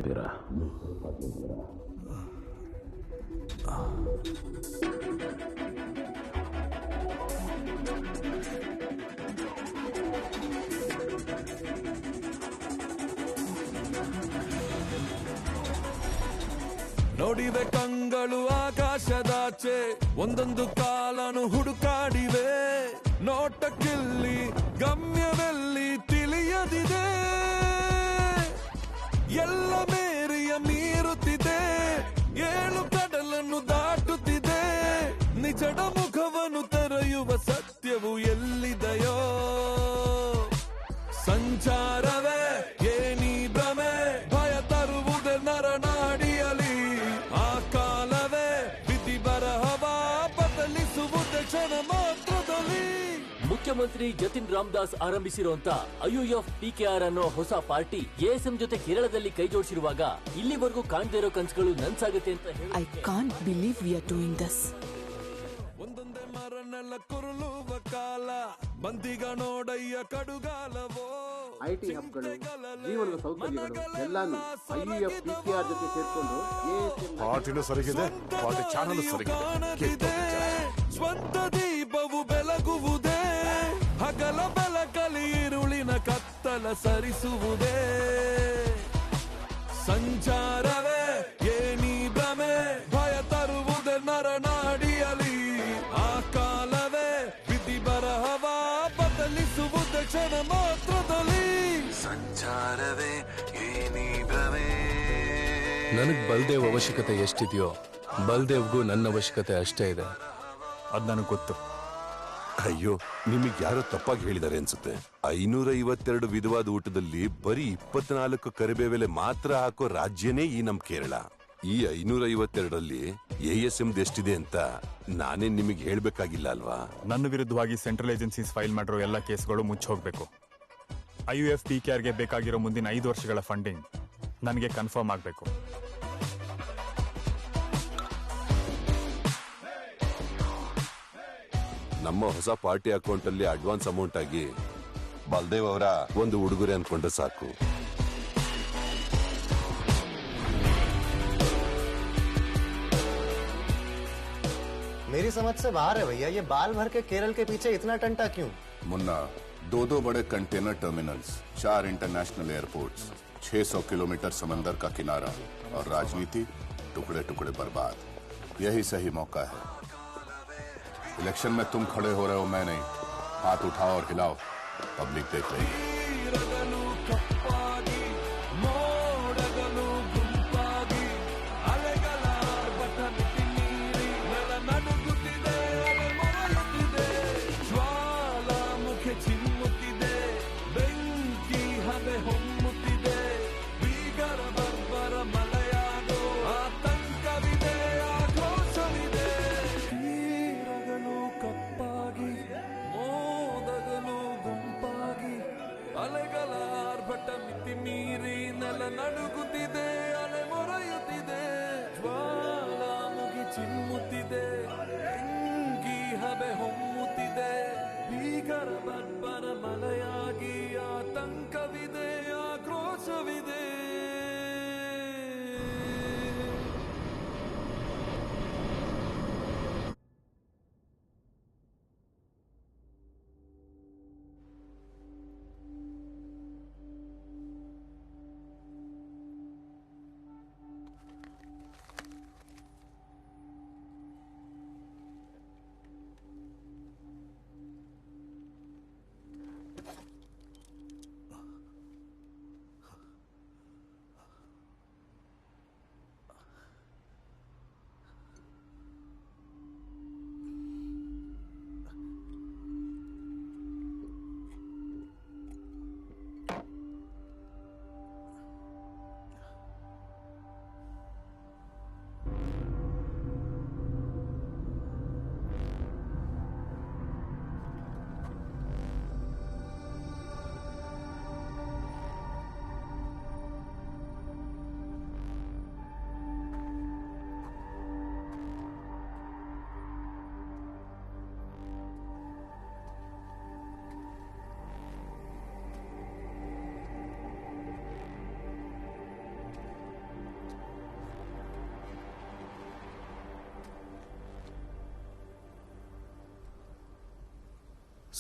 ತಪ್ಪಿದ್ದೀರಾ. ನೋಡಿವೆ ಕಂಗಳು ಆಕಾಶದಾಚೆ, ಒಂದೊಂದು ಕಾಲನು ಹುಡುಕಾಡಿವೆ. ನೋಟಕ್ಕಿಲ್ಲಿ ಗಮ್ಯವೆಲ್ಲಿ ತಿಳಿಯದಿದೆ, ಎಲ್ಲ ಮೇರಿಯ ಮೀರುತ್ತಿದೆ, ಏಳು ಕಡಲನ್ನು ದಾಟುತ್ತಿದೆ. ನಿಜಡ ಮುಖವನ್ನು ತೆರೆಯುವ ಸತ್ಯವು ಎಲ್ಲಿದೆಯೋ? ಸಂಚಾರವೇ ಏನಿ ಭ್ರಮೆ, ಭಯ ತರುವುದೇ ನರನಾಡಿಯಲಿ. ಆ ಕಾಲವೇ ವಿಧಿ ಬರಹವ ಬದಲಿಸುವುದೇ ಕ್ಷಣ ಮಾತ್ರದಲ್ಲಿ. ಮುಖ್ಯಮಂತ್ರಿ ಜತಿನ್ ರಾಮದಾಸ್ ಆರಂಭಿಸಿರುವಂತ IUF PKR ಅನ್ನೋ ಹೊಸ ಪಾರ್ಟಿ ASM ಜೊತೆ ಕೇರಳದಲ್ಲಿ ಕೈ ಜೋಡಿಸಿರುವಾಗ ಇಲ್ಲಿವರೆಗೂ ಕಾಣದೇ ಇರೋ ಕನಸುಗಳು ನನ್ಸಾಗುತ್ತೆ ಅಂತ ಹೇಳಿ I can't believe we are doing this. ಒಂದೊಂದೇ ಮರನೆಲ್ಲ ಕುರುಳುವ ಕಾಲ, ಬಂದಿಗ ನೋಡಯ್ಯ ಕಡುಗಾಲವೋ. IT ಹಬ್ಗಳು, ಜೀವನದ ಸೌಕರ್ಯಗಳು ಎಲ್ಲಾನು IUF PKR ಜೊತೆ ಸೇರ್ಕೊಂಡು ಪಾರ್ಟಿನೂ ಸರಿಗಿದೆ, ಪಾರ್ಟಿ ಚಾನಲ್ ಸರಿಗಿದೆ. ಸ್ವಂತ ದೀಪವು ಬೆಳಗುವುದೇ, ಹಗಲ ಬೆಳಕಲಿ ಇರುಳಿನ ಕತ್ತಲ ಸರಿಸುವುದೇ. ಸಂಚಾರವೇ ಏನಿ ಭ್ರಮೆ, ಭಯ ತರುವುದೇ ನರನಾಡಿಯಲಿ. ಆ ಕಾಲವೇ ವಿಧಿ ಬರಹವ ಬದಲಿಸುವುದೇ ಕ್ಷಣ ಮಾತ್ರದಲ್ಲಿ. ಸಂಚಾರವೇ ಏನಿ ಭ್ರಮೆ. ನನಗ್ ಬಲ್ದೇವ್ ಅವಶ್ಯಕತೆ ಎಷ್ಟಿದೆಯೋ ಬಲ್ದೇವ್ಗೂ ನನ್ನ ಅವಶ್ಯಕತೆ ಅಷ್ಟೇ ಇದೆ. ಅದ್ ನನಗೆ ಗೊತ್ತು. ಅಯ್ಯೋ, ನಿಮಗೆ ಯಾರೋ ತಪ್ಪಾಗಿ ಹೇಳಿದ್ದಾರೆ ಅನ್ಸುತ್ತೆ. 552 ವಿಧವಾದ ಊಟದಲ್ಲಿ ಬರೀ 24 ಕರಿಬೇವೆಲೆ ಮಾತ್ರ ಹಾಕೋ ರಾಜ್ಯನೇ ಈ ನಮ್ ಕೇರಳ. ಈ 552ರಲ್ಲಿ ASM ಎಷ್ಟಿದೆ ಅಂತ ನಾನೇ ನಿಮಗೆ ಹೇಳ್ಬೇಕಾಗಿಲ್ಲ ಅಲ್ವಾ? ನನ್ನ ವಿರುದ್ಧವಾಗಿ ಸೆಂಟ್ರಲ್ ಏಜೆನ್ಸೀಸ್ ಫೈಲ್ ಮಾಡಿರೋ ಎಲ್ಲ ಕೇಸ್ಗಳು ಮುಚ್ಚಿ ಹೋಗ್ಬೇಕು. IUF PKRಗೆ ಬೇಕಾಗಿರೋ ಮುಂದಿನ 5 ವರ್ಷಗಳ ಫಂಡಿಂಗ್ ನನಗೆ ಕನ್ಫರ್ಮ್ ಆಗಬೇಕು. ನಮ್ಮ ಹೊಸ ಪಾರ್ಟಿ ಅಕೌಂಟ್ ಅಲ್ಲಿ ಅಡ್ವಾನ್ಸ್ ಅಮೌಂಟ್ ಆಗಿ ಬಲ್ದೇವ್ ಅವರ ಒಂದು ಉಡುಗೊರೆ ಅನ್ಕೊಂಡ್ರೆ ಸಾಕು. मेरी समझ से बाहर है भैया, ये बाल भर के केरल के पीछे इतना टंटा क्यों? मुन्ना, 2 बड़े container terminals, 4 international airports, 600 kilometre समंदर का किनारा और राजनीति टुकड़े टुकड़े बर्बाद. यही सही मौका है. इलेक्शन में तुम खड़े हो रहे हो, मैं नहीं. हाथ उठाओ और हिलाओ, पब्लिक देख लेगी. ನಡುಗುತ್ತಿದೆ, ಅಲೆ ಮೊರೆಯುತ್ತಿದೆ, ಜ್ವಾಲಾಮುಖಿ ಚಿಮ್ಮುತ್ತಿದೆ, ಬೆಂಕಿ ಹಬೆ ಹೊಮ್ಮುತ್ತಿದೆ, ಭೀಕರ ಬರ್ಬರ ಮಲೆಯಾಗಿ ಆತಂಕವಿದೆ, ಆಕ್ರೋಶವಿದೆ.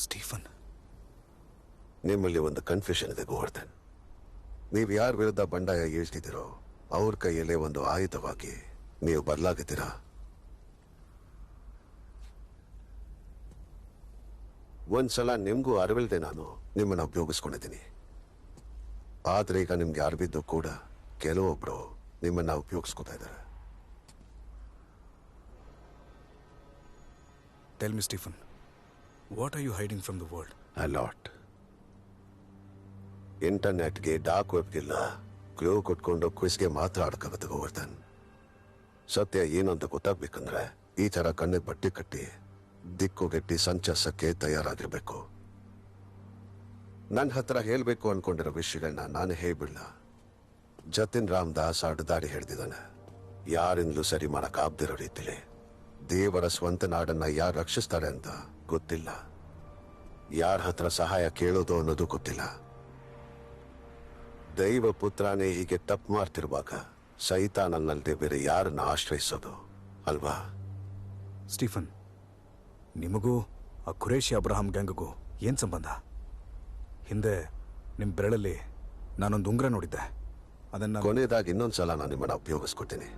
ಸ್ಟೀಫನ್, ನಿಮ್ಮಲ್ಲಿ ಒಂದು ಕನ್ಫ್ಯೂಷನ್ ಇದೆ ಗೋವರ್ಧನ್. ನೀವು ಯಾರ ವಿರುದ್ಧ ಬಂಡಾಯ ಏಳ್ತಿದ್ದೀರೋ ಅವ್ರ ಕೈಯಲ್ಲೇ ಒಂದು ಆಯುಧವಾಗಿ ನೀವು ಬದಲಾಗಿದ್ದೀರಾ. ಒಂದ್ಸಲ ನಿಮ್ಗೂ ಅರಿವಿಲ್ದೆ ನಾನು ನಿಮ್ಮನ್ನ ಉಪಯೋಗಿಸ್ಕೊಂಡಿದ್ದೀನಿ. ಆದ್ರೆ ಈಗ ನಿಮ್ಗೆ ಅರಿವಿದ್ದು ಕೂಡ ಕೆಲವೊಬ್ರು ನಿಮ್ಮನ್ನ ಉಪಯೋಗಿಸ್ಕೊತಾ ಇದ್ದಾರೆ. Tell me Stephen, what are you hiding from the world? A lot. ಇಂಟರ್ನೆಟ್ಗೆ, ಡಾರ್ಕ್ ವೆಬ್ಗೆಲ್ಲ ಕ್ಲೂ ಕೊಟ್ಕೊಂಡು ಕ್ವಿಸ್ಗೆ ಮಾತ್ರ ಆಡಕ್ಕಾಗತ್ತೆ ಗೋವರ್ಧನ್. ಸತ್ಯ ಏನು ಅಂತ ಗೊತ್ತಾಗ್ಬೇಕಂದ್ರೆ ಈ ತರ ಕಣ್ಣಿಗೆ ಬಟ್ಟೆ ಕಟ್ಟಿ ದಿಕ್ಕುಗೆಟ್ಟಿ ಸಂಚರಿಸಕ್ಕೆ ತಯಾರಾಗಿರ್ಬೇಕು. ನನ್ನ ಹತ್ರ ಹೇಳ್ಬೇಕು ಅನ್ಕೊಂಡಿರೋ ವಿಷಯಗಳನ್ನ ನಾನು ಹೇಳ್ಬಿಡ್ಲ. ಜತಿನ್ ರಾಮದಾಸ್ ಅಡ್ಡದಾರಿ ಹಿಡ್ದಿದ್ದಾನೆ. ಯಾರಿಂದಲೂ ಸರಿ ಮಾಡಕ್ ಆಗ್ದಿರೋ ರೀತಿಲಿ ದೇವರ ಸ್ವಂತ ನಾಡನ್ನ ಯಾರು ರಕ್ಷಿಸ್ತಾರೆ ಅಂತ ಗೊತ್ತಿಲ್ಲ. ಯಾರ ಹತ್ರ ಸಹಾಯ ಕೇಳೋದು ಅನ್ನೋದು ಗೊತ್ತಿಲ್ಲ. ದೈವ ಪುತ್ರನೇ ಹೀಗೆ ತಪ್ಪು ಮಾಡ್ತಿರುವಾಗ ಸೈತಾನನ್ನಲ್ದೆ ಬೇರೆ ಯಾರನ್ನ ಆಶ್ರಯಿಸೋದು ಅಲ್ವಾ? ಸ್ಟೀಫನ್, ನಿಮಗೂ ಆ ಖುರೇಶಿ ಅಬ್ರಹಾಂ ಗ್ಯಾಂಗ್ಗೂ ಏನ್ ಸಂಬಂಧ? ಹಿಂದೆ ನಿಮ್ಮ ಬೆರಳಲ್ಲಿ ನಾನೊಂದು ಉಂಗ್ರ ನೋಡಿದ್ದೆ. ಅದನ್ನ ಕೊನೆಯದಾಗಿ ಇನ್ನೊಂದ್ಸಲ ನಾನು ನಿಮ್ಮನ್ನ ಉಪಯೋಗಿಸ್ಕೊತೀನಿ.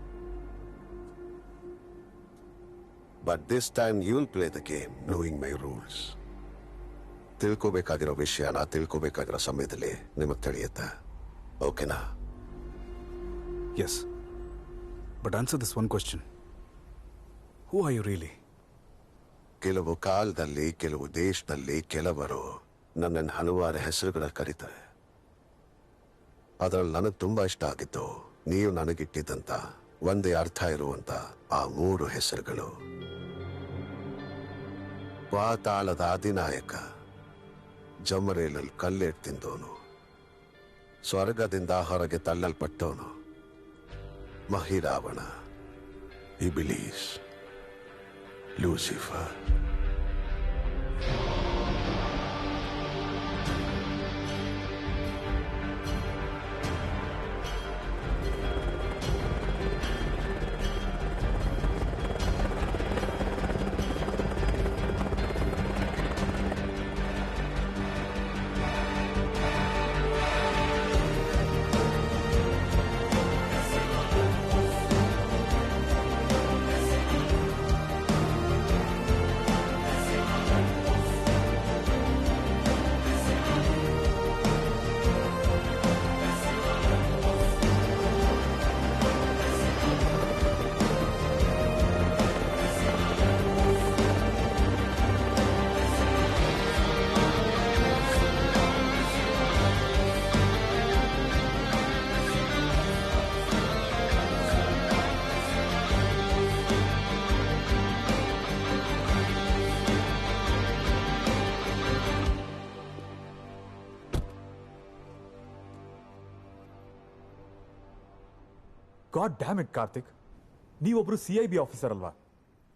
But this time you will play the game knowing my rules. ತಿಳ್ಕೋಬೇಕಾಗಿರೋ ವಿಷಯನ ತಿಳ್ಕೋಬೇಕಾಗಿರೋ ಸಮಯದಲ್ಲಿ ನಿಮಗೆ ತಿಳಿಯುತ್ತೆ. ಓಕೆನಾ? Yes, but answer this one question. Who are you really? ಕೆಲವು ಕಾಲದಲ್ಲಿ, ಕೆಲವು ದೇಶದಲ್ಲಿ ಕೆಲವರು ನನ್ನನ್ನು ಹಲವಾರು ಹೆಸರುಗಳ ಕರೀತಾರೆ. ಅದರಲ್ಲಿ ನನಗೆ ತುಂಬಾ ಇಷ್ಟ ಆಗಿತ್ತು ನೀವು ನನಗಿಟ್ಟಿದ್ದಂತ ಒಂದೇ ಅರ್ಥ ಇರುವಂತ ಆ 3 ಹೆಸರುಗಳು. ಪಾತಾಳದ ಅಧಿನಾಯಕ, ಜಮರೇಲಲ್ಲಿ ಕಲ್ಲೇಟ್ ತಿಂದವನು, ಸ್ವರ್ಗದಿಂದ ಹೊರಗೆ ತಳ್ಳಲ್ಪಟ್ಟವನು, Mahiravana, Iblis, Lucifer. God damn it Karthik, ನೀವೊಬ್ರು CIB ಆಫೀಸರ್ ಅಲ್ವಾ?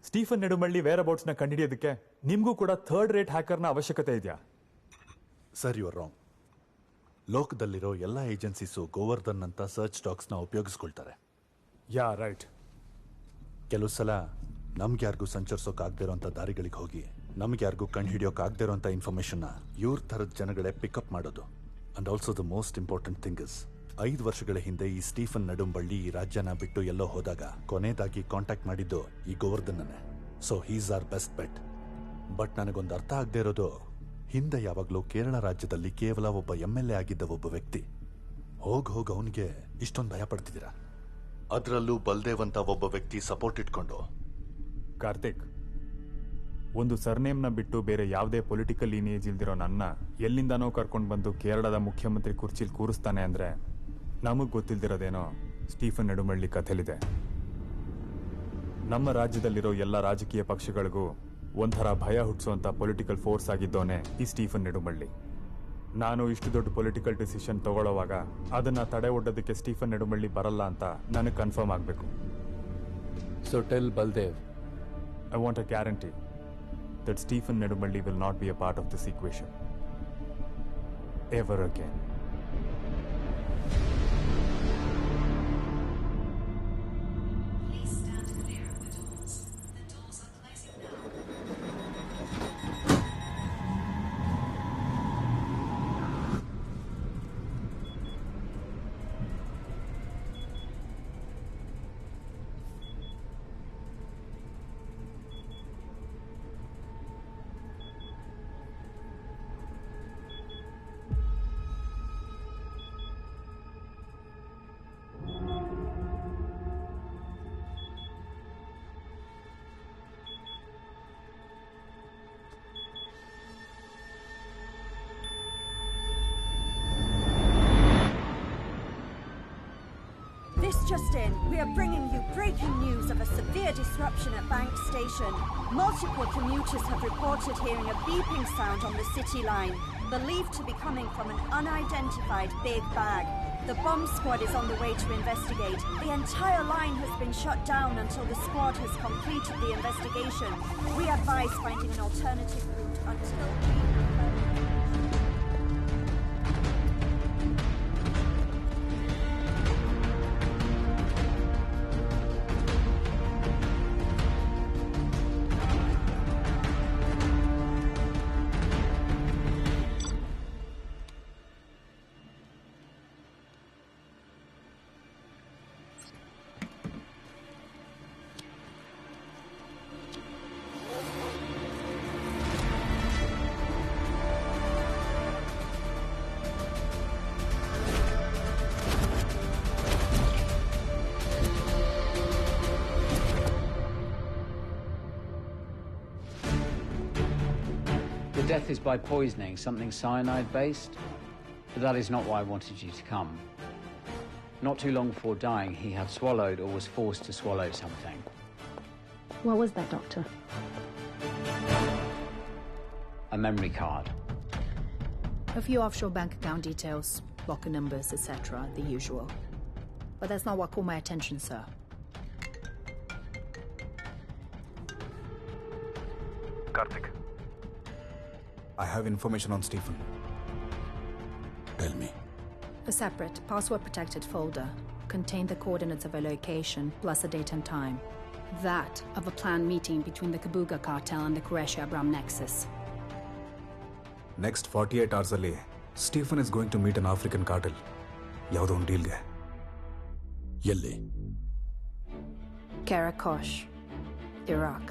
ಸ್ಟೀಫನ್ ನೆಡುಮಳ್ಳಿ ವೇರ್ ಅಬೌಟ್ಸ್ನ ಕಂಡುಹಿಡಿಯೋದಕ್ಕೆ ನಿಮಗೂ ಕೂಡ 3rd ರೇಟ್ ಹ್ಯಾಕರ್ನ ಅವಶ್ಯಕತೆ ಇದೆಯಾ? Sir, you are wrong. ಲೋಕದಲ್ಲಿರೋ ಎಲ್ಲ ಏಜೆನ್ಸೀಸು ಗೋವರ್ಧನ್ ಅಂತ ಸರ್ಚ್ ಡಾಗ್ಸ್ನ ಉಪಯೋಗಿಸ್ಕೊಳ್ತಾರೆ. Yeah right. ಕೆಲವು ಸಲ ನಮ್ಗೆ ಯಾರಿಗೂ ಸಂಚರಿಸೋಕಾಗದಿರೋಂಥ ದಾರಿಗಳಿಗೆ ಹೋಗಿ ನಮ್ಗೆ ಯಾರಿಗೂ ಕಂಡು ಹಿಡಿಯೋಕಾಗದಿರೋಂಥ ಇನ್ಫಾರ್ಮೇಷನ್ನ ಇವ್ರ ಥರದ ಜನಗಳೇ ಪಿಕಪ್ ಮಾಡೋದು. And also the most important thing is 5 ವರ್ಷಗಳ ಹಿಂದೆ ಈ ಸ್ಟೀಫನ್ ನೆಡುಂಬಳ್ಳಿ ಈ ರಾಜ್ಯನ ಬಿಟ್ಟು ಎಲ್ಲೋ ಹೋದಾಗ ಕೊನೆಯದಾಗಿ ಕಾಂಟ್ಯಾಕ್ಟ್ ಮಾಡಿದ್ದು ಈ ಗೋವರ್ಧನ್ನೇ. So he's our best bet. But ನನಗೊಂದು ಅರ್ಥ ಆಗದೆ ಇರೋದು, ಹಿಂದೆ ಯಾವಾಗಲೂ ಕೇರಳ ರಾಜ್ಯದಲ್ಲಿ ಕೇವಲ ಒಬ್ಬ MLA ಆಗಿದ್ದ ಒಬ್ಬ ವ್ಯಕ್ತಿ ಹೋಗ್ ಅವನಿಗೆ ಇಷ್ಟೊಂದು ಭಯ ಪಡ್ತಿದ್ದೀರಾ? ಅದರಲ್ಲೂ ಬಲ್ದೇವ್ ಅಂತ ಒಬ್ಬ ವ್ಯಕ್ತಿ ಸಪೋರ್ಟ್ ಇಟ್ಕೊಂಡು. ಕಾರ್ತಿಕ್, ಒಂದು ಸರ್ನೇಮ್ನ ಬಿಟ್ಟು ಬೇರೆ ಯಾವುದೇ ಪೊಲಿಟಿಕಲ್ ಲೀನಿಯೇಜ್ ಇಲ್ದಿರೋ ನನ್ನ ಎಲ್ಲಿಂದನೋ ಕರ್ಕೊಂಡು ಬಂದು ಕೇರಳದ ಮುಖ್ಯಮಂತ್ರಿ ಕುರ್ಚಿಲಿ ಕೂರಿಸ್ತಾನೆ ಅಂದ್ರೆ ನಮಗ್ ಗೊತ್ತಿಲ್ದಿರೋದೇನೋ ಸ್ಟೀಫನ್ ನೆಡುಮಳ್ಳಿ ಕಥೆಲಿದೆ. ನಮ್ಮ ರಾಜ್ಯದಲ್ಲಿರೋ ಎಲ್ಲ ರಾಜಕೀಯ ಪಕ್ಷಗಳಿಗೂ ಒಂಥರ ಭಯ ಹುಟ್ಟಿಸುವಂತ ಪೊಲಿಟಿಕಲ್ ಫೋರ್ಸ್ ಆಗಿದ್ದೋನೆ ಈ ಸ್ಟೀಫನ್ ನೆಡುಮಳ್ಳಿ. ನಾನು ಇಷ್ಟು ದೊಡ್ಡ ಪೊಲಿಟಿಕಲ್ ಡಿಸಿಷನ್ ತಗೊಳ್ಳೋವಾಗ ಅದನ್ನ ತಡೆ ಒಡ್ಡೋದಕ್ಕೆ ಸ್ಟೀಫನ್ ನೆಡುಮಳ್ಳಿ ಬರಲ್ಲ ಅಂತ ನನಗೆ ಕನ್ಫರ್ಮ್ ಆಗಬೇಕು. So tell Baldev, I want a guarantee that Stephen Nedumalli will not be a part of this equation ever again. This just in, we are bringing you breaking news of a severe disruption at Bank Station. Multiple commuters have reported hearing a beeping sound on the City line, believed to be coming from an unidentified big bag. The bomb squad is on the way to investigate. The entire line has been shut down until the squad has completed the investigation. We advise finding an alternative route until... The death is by poisoning, something cyanide-based. But that is not why I wanted you to come. Not too long before dying, he had swallowed or was forced to swallow something. What was that, Doctor? A memory card. A few offshore bank account details, locker numbers, etc., the usual. But that's not what caught my attention, sir. Karthik. I have information on Stephen. Tell me. A separate, password-protected folder contained the coordinates of a location, plus a date and time. That of a planned meeting between the Kabuga cartel and the Qureshi-Abram nexus. Next 48 hours ಅಲ್ಲಿ Stephen is going to meet an African cartel. ಯಾವುದೋ ಒಂದು ಡೀಲ್ಗೆ. ಎಲ್ಲಿ? Karakosh, Iraq.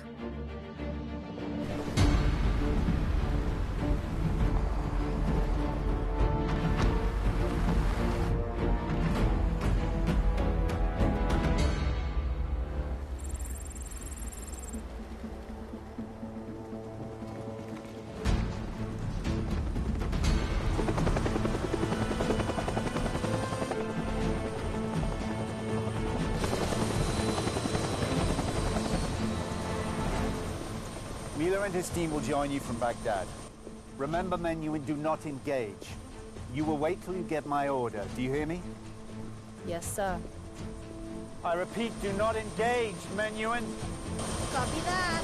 Miller and his team will join you from Baghdad. Remember, Menuhin, do not engage. You will wait till you get my order. Do you hear me? Yes, sir. I repeat, do not engage, Menuhin. Copy that.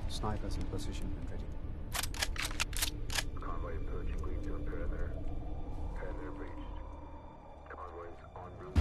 Snipers in position and ready. Convoy approaching Greenfield perimeter. Perimeter breached. Convoys en route.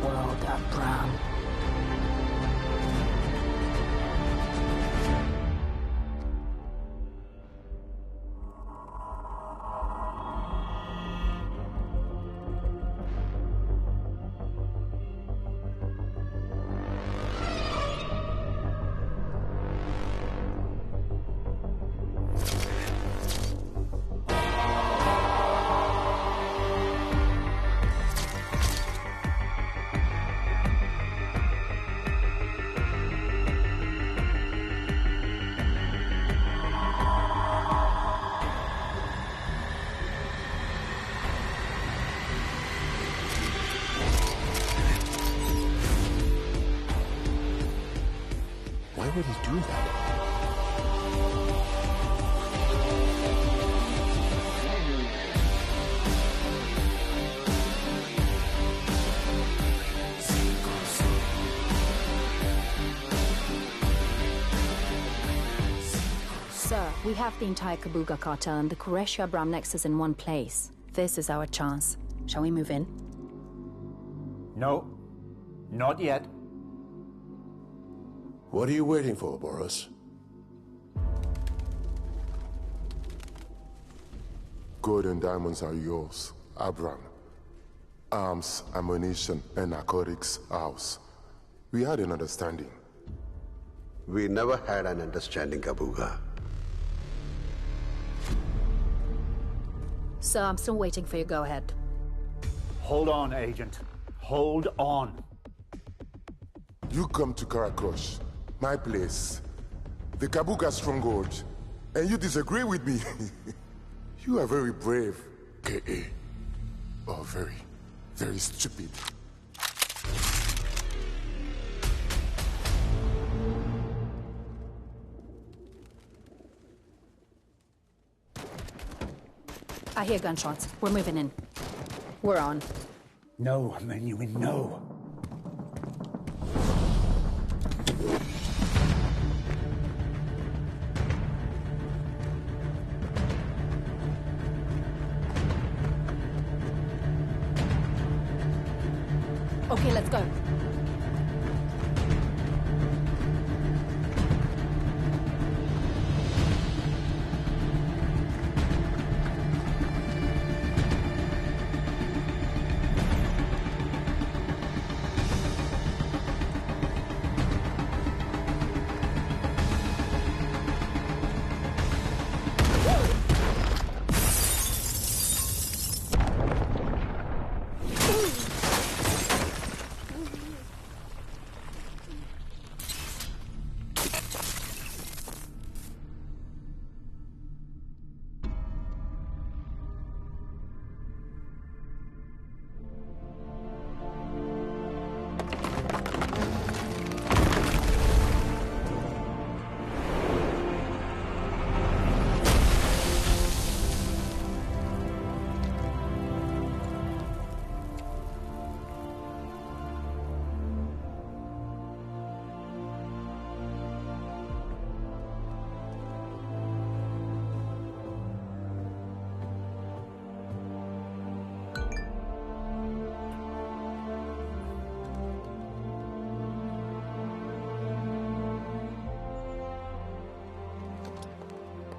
world, Abram. Why would he do that? Sir, we have the entire Kabuga cartel and the Qureshi Abram nexus in one place. This is our chance. Shall we move in? No, not yet. What are you waiting for, Boris? Gold and diamonds are yours, Abram. Arms, ammunition, and narcotics, ours. We had an understanding. We never had an understanding, Kabuga. Sir, I'm still waiting for your go-ahead. Hold on, Agent. Hold on. You come to Karakosh, my place, the Kabuga stronghold, and you disagree with me. You are very brave, K.A. Or very, very stupid. I hear gunshots. We're moving in. We're on. No, Menuhin, no. Okay, let's go.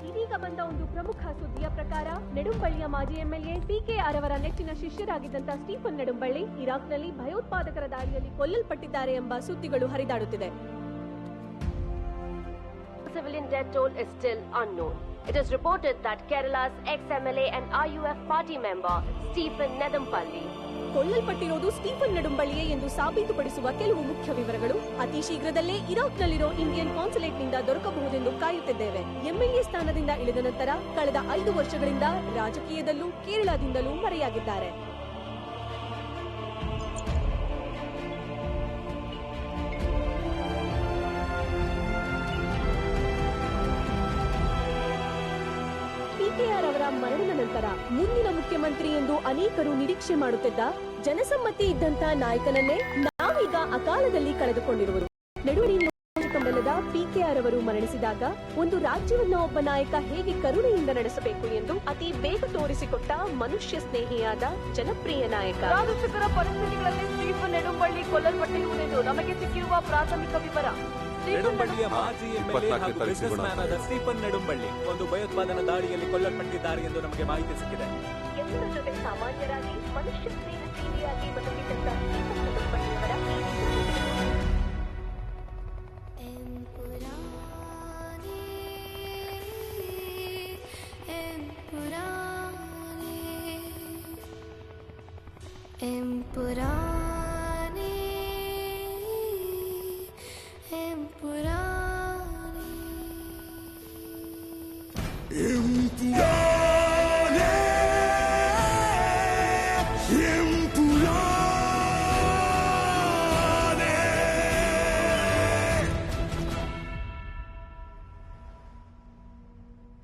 ಇದೀಗ ಬಂದ ಒಂದು ಪ್ರಮುಖ ಸುದ್ದಿಯ ಪ್ರಕಾರ ನೆಡುಂಬಳ್ಳಿಯ ಮಾಜಿ MLA PKR ಅವರ ನೆಚ್ಚಿನ ಶಿಷ್ಯರಾಗಿದ್ದಂತ Stephen ನೆಡುಂಬಳ್ಳಿ ಇರಾಕ್ನಲ್ಲಿ ಭಯೋತ್ಪಾದಕರ ದಾಳಿಯಲ್ಲಿ ಕೊಲ್ಲಲ್ಪಟ್ಟಿದ್ದಾರೆ ಎಂಬ ಸುದ್ದಿಗಳು ಹರಿದಾಡುತ್ತಿದೆ. Civilian death toll is still unknown. It is reported that Kerala's ex-MLA and RUF party member Stephen Nedumpalli ಕೊಲ್ಲಲ್ಪಟ್ಟಿರೋದು ಸ್ಟೀಫನ್ ನೆಡುಂಬಳ್ಳಿಯೇ ಎಂದು ಸಾಬೀತುಪಡಿಸುವ ಕೆಲವು ಮುಖ್ಯ ವಿವರಗಳು ಅತಿ ಶೀಘ್ರದಲ್ಲೇ ಇರಾಕ್ನಲ್ಲಿರೋ ಇಂಡಿಯನ್ ಕಾನ್ಸುಲೇಟ್ನಿಂದ ದೊರಕಬಹುದೆಂದು ಕಾಯುತ್ತಿದ್ದೇವೆ. ಎಂಎಲ್ಎ ಸ್ಥಾನದಿಂದ ಇಳಿದ ನಂತರ ಕಳೆದ 5 ವರ್ಷಗಳಿಂದ ರಾಜಕೀಯದಲ್ಲೂ ಕೇರಳದಿಂದಲೂ ಮರೆಯಾಗಿದ್ದಾರೆ. ಪಿಕೆಆರ್ ಅವರ ಮರಣದ ನಂತರ ಮುಂದಿನ ಮುಖ್ಯಮಂತ್ರಿ ಎಂದು ಅನೇಕರು ನಿರೀಕ್ಷೆ ಮಾಡುತ್ತಿದ್ದ ಜನಸಮ್ಮತಿ ಇದ್ದಂತ ನಾಯಕನನ್ನೇ ನಾವೀಗ ಅಕಾಲದಲ್ಲಿ ಕಳೆದುಕೊಂಡಿರುವುದು. ನೆಡುವಳಿ ನಿಯೋಜಕಮಲ್ಲದ ಪಿ ಪಿಕೆಆರ್ ಅವರು ಮರಣಿಸಿದಾಗ ಒಂದು ರಾಜ್ಯವನ್ನ ಒಬ್ಬ ನಾಯಕ ಹೇಗೆ ಕರುಣೆಯಿಂದ ನಡೆಸಬೇಕು ಎಂದು ಅತಿ ಬೇಗ ತೋರಿಸಿಕೊಟ್ಟ ಮನುಷ್ಯ ಸ್ನೇಹಿಯಾದ ಜನಪ್ರಿಯ ನಾಯಕ. ರಾಜಕೀಯ ಪರಿಸ್ಥಿತಿಗಳಲ್ಲಿ ಸ್ಟೀಫನ್ ನೆಡುಂಬಳ್ಳಿ ಕೊಲ್ಲಲ್ಪಟ್ಟಿರುವುದೆಂದು ನಮಗೆ ಸಿಕ್ಕಿರುವ ಪ್ರಾಥಮಿಕ ವಿವರ. ನೆಡುಂಬಳ್ಳಿಯ ಮಾಜಿ ಎಂಎಲ್ಎ ಹಾಗೂ ಬಿಸಿನೆಸ್ ಮ್ಯಾನ್ ಆದ ಸ್ಟೀಫನ್ ನೆಡುಂಬಳ್ಳಿ ಒಂದು ಭಯೋತ್ಪಾದನಾ ದಾಳಿಯಲ್ಲಿ ಕೊಲ್ಲಲ್ಪಟ್ಟಿದ್ದಾರೆ ಎಂದು ನಮಗೆ ಮಾಹಿತಿ ಸಿಕ್ಕಿದೆ. ಎಲ್ಲರ ಜೊತೆ ಸಾಮಾನ್ಯರಾಗಿ ಮನುಷ್ಯ ಸ್ನೇಹ ಜೀವಿಯಾಗಿ ಬದುಕಿದ್ದಂತ ಸ್ಟೀಫನ್ ನೆಡುಂಬಳ್ಳಿಯವರ